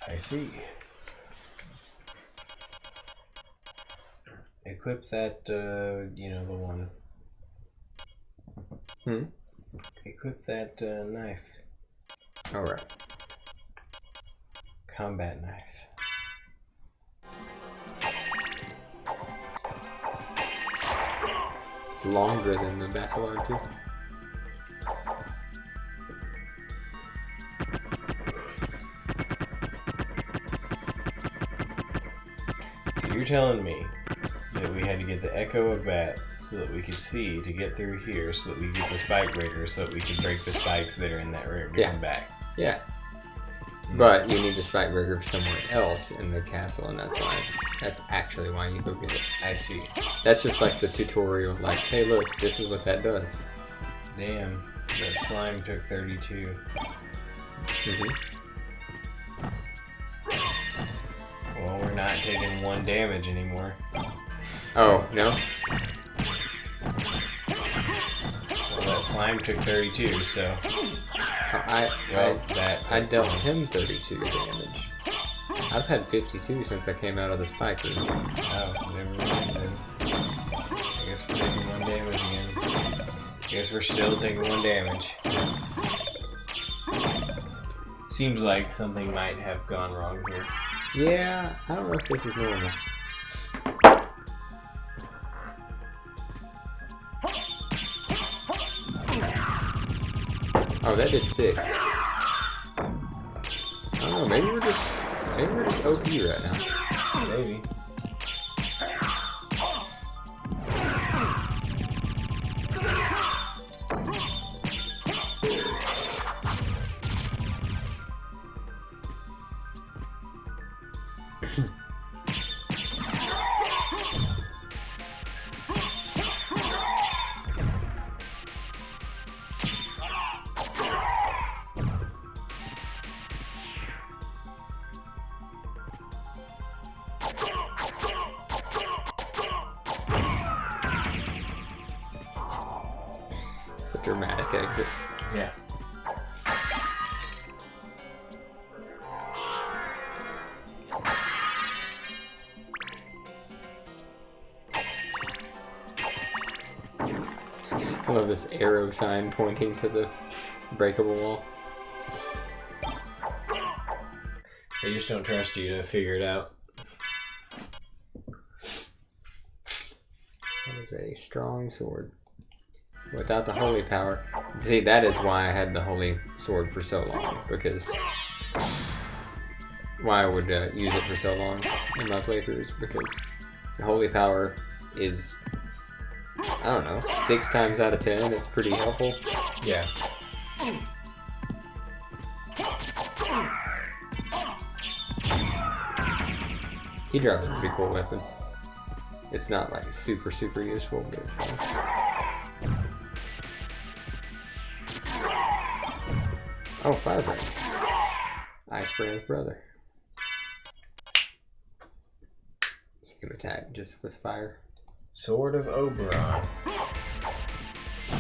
I see. Equip that, the one. Equip that knife. Alright. Combat knife. It's longer than the Basilar too. So you're telling me that we had to get the Echo of Bat so that we could see to get through here, so that we could get the Spike Breaker, so that we could break the spikes that are in that room to come back. Yeah. But you need the Spike Breaker somewhere else in the castle, and that's actually why you go get it. I see. That's just like the tutorial, like, hey look, this is what that does. Damn, that slime took 32. Well, we're not taking 1 damage anymore. Oh, no? Well, that slime took 32, so... I dealt that him 32 damage. I've had 52 since I came out of the spike room. Oh, never mind then. I guess we're taking 1 damage again. I guess we're still taking 1 damage. Seems like something might have gone wrong here. Yeah, I don't know if this is normal. Oh, that did 6. I don't know, maybe we're just OP right now. Maybe. The dramatic exit. Yeah. I love this arrow sign pointing to the breakable wall. I just don't trust you to figure it out. That is a strong sword. Without the holy power. See, that is why I had the holy sword for so long. Because why I would use it for so long in my playthroughs. Because the holy power is, I don't know, 6 times out of 10 it's pretty helpful. Yeah. He drops a pretty cool weapon. It's not like super useful, but it's fun. Oh, Firebrand. Icebrand's brother. Same attack, just with fire. Sword of Oberon.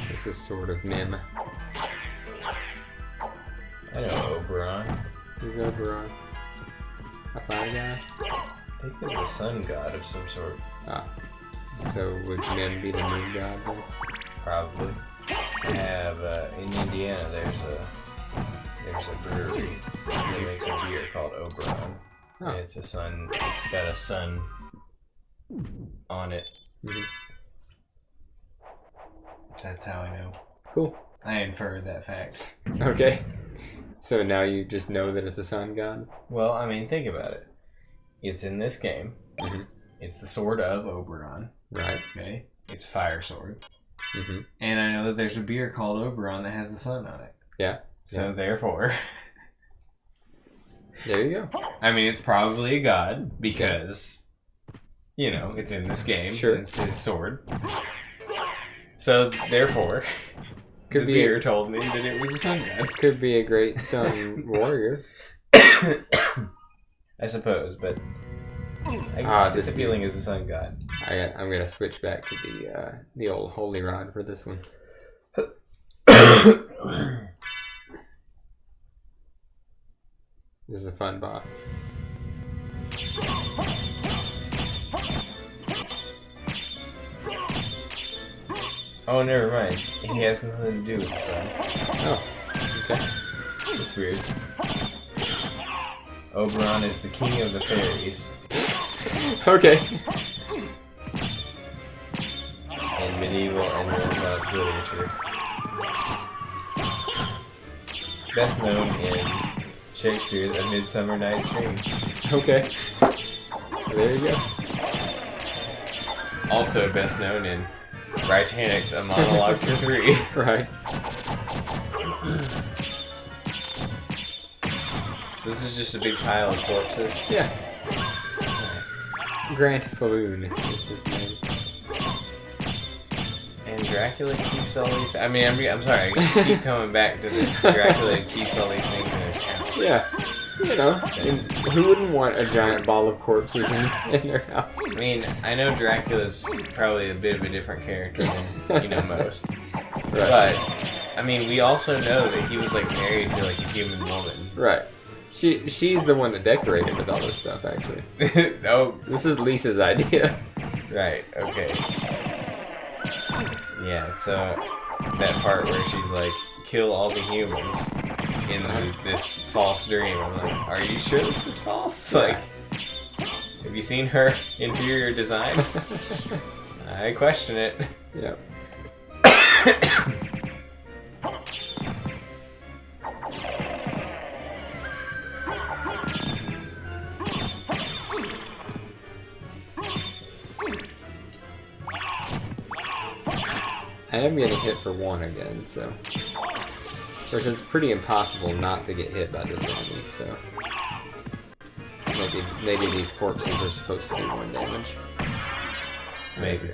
This is sort of Mim. I know Oberon. Who's Oberon? A fire guy? I think he's a sun god of some sort. Ah. So would Mim be the moon god then? Probably. I have, in Indiana, there's a brewery that makes a beer called Oberon. Oh. And it's got a sun on it. That's how I know. Cool. I inferred that fact. Okay. So now you just know that it's a sun god? Well, I mean, think about it. It's in this game. It's the sword of Oberon. Right. Okay. It's fire sword. And I know that there's a beer called Oberon that has the sun on it. Yeah. So therefore, there you go. I mean, it's probably a god because, you know, it's in this game. Sure. It's his sword. So therefore, Could the be beer told me that it was a sun god. Could be a great sun warrior. I suppose, but I get the feeling is the sun god. I'm gonna switch back to the old holy rod for this one. This is a fun boss. Oh, never mind. He has nothing to do with the sun. Oh, okay. That's weird. Oberon is the king of the fairies. Okay. In medieval and Renaissance literature. Best known in Shakespeare's A Midsummer Night's Dream. Okay. There you go. Also best known in Britannic's A Monologue for Three. Right. So this is just a big pile of corpses? Yeah. Nice. Grant Falloon is his name. And Dracula keeps all these... I mean, I'm sorry, I keep coming back to this. Dracula keeps all these things in his house. Yeah. You know, and who wouldn't want a giant ball of corpses in their house? I mean, I know Dracula's probably a bit of a different character than, most. Right. But, I mean, we also know that he was, married to, a human woman. Right. She's the one that decorated with all this stuff, actually. Oh. This is Lisa's idea. Right, okay. Yeah, so that part where she's like, kill all the humans in this false dream. I'm like, are you sure this is false? Like, have you seen her interior design? I question it. Yep. I am getting hit for 1 again, so... Of course, it's pretty impossible not to get hit by this enemy, so... Maybe these corpses are supposed to do 1 damage. Maybe.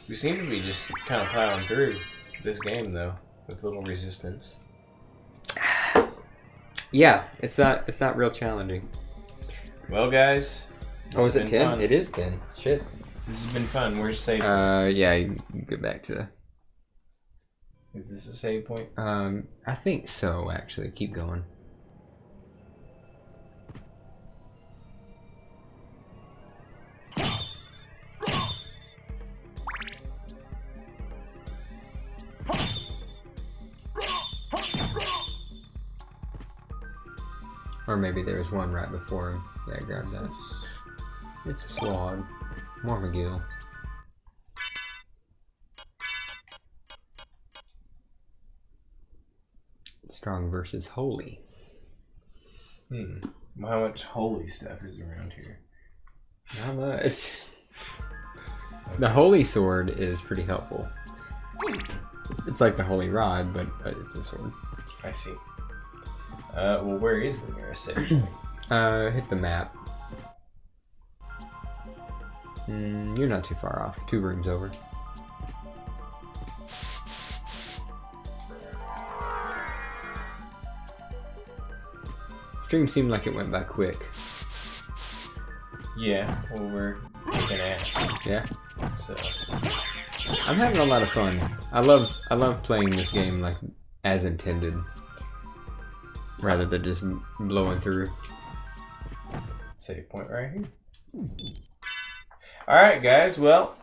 We seem to be just kind of plowing through this game, though, with little resistance. Yeah, it's not real challenging. Well, guys. Oh, is it 10? Fun. It is 10. Shit. This has been fun. Where's save? Yeah, you can get back to... Is this a save point? I think so, actually. Keep going. Or maybe there's one right before him. Yeah, grab that. It's a swag. More McGill. Strong versus holy. How much holy stuff is around here? Not much. The holy sword is pretty helpful. It's like the holy rod, but it's a sword. I see. Well, where is the nearest save point? Hit the map. You're not too far off. 2 rooms over. Stream seemed like it went by quick. Yeah, well, we're kicking ass. Yeah. So I'm having a lot of fun. I love playing this game like as intended, rather than just blowing through. save point right here. All right, guys. Well,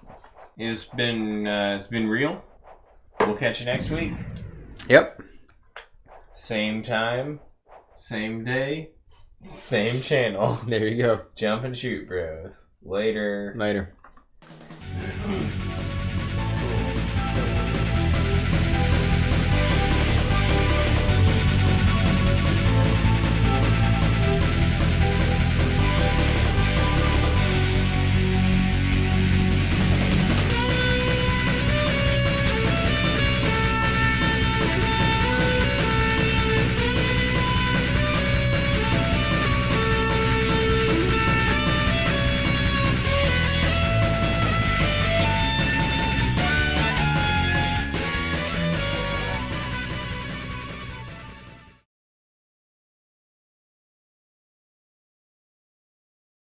it's been real. We'll catch you next week. Yep. Same time, same day, same channel. There you go. Jump and shoot, bros. Later. Later.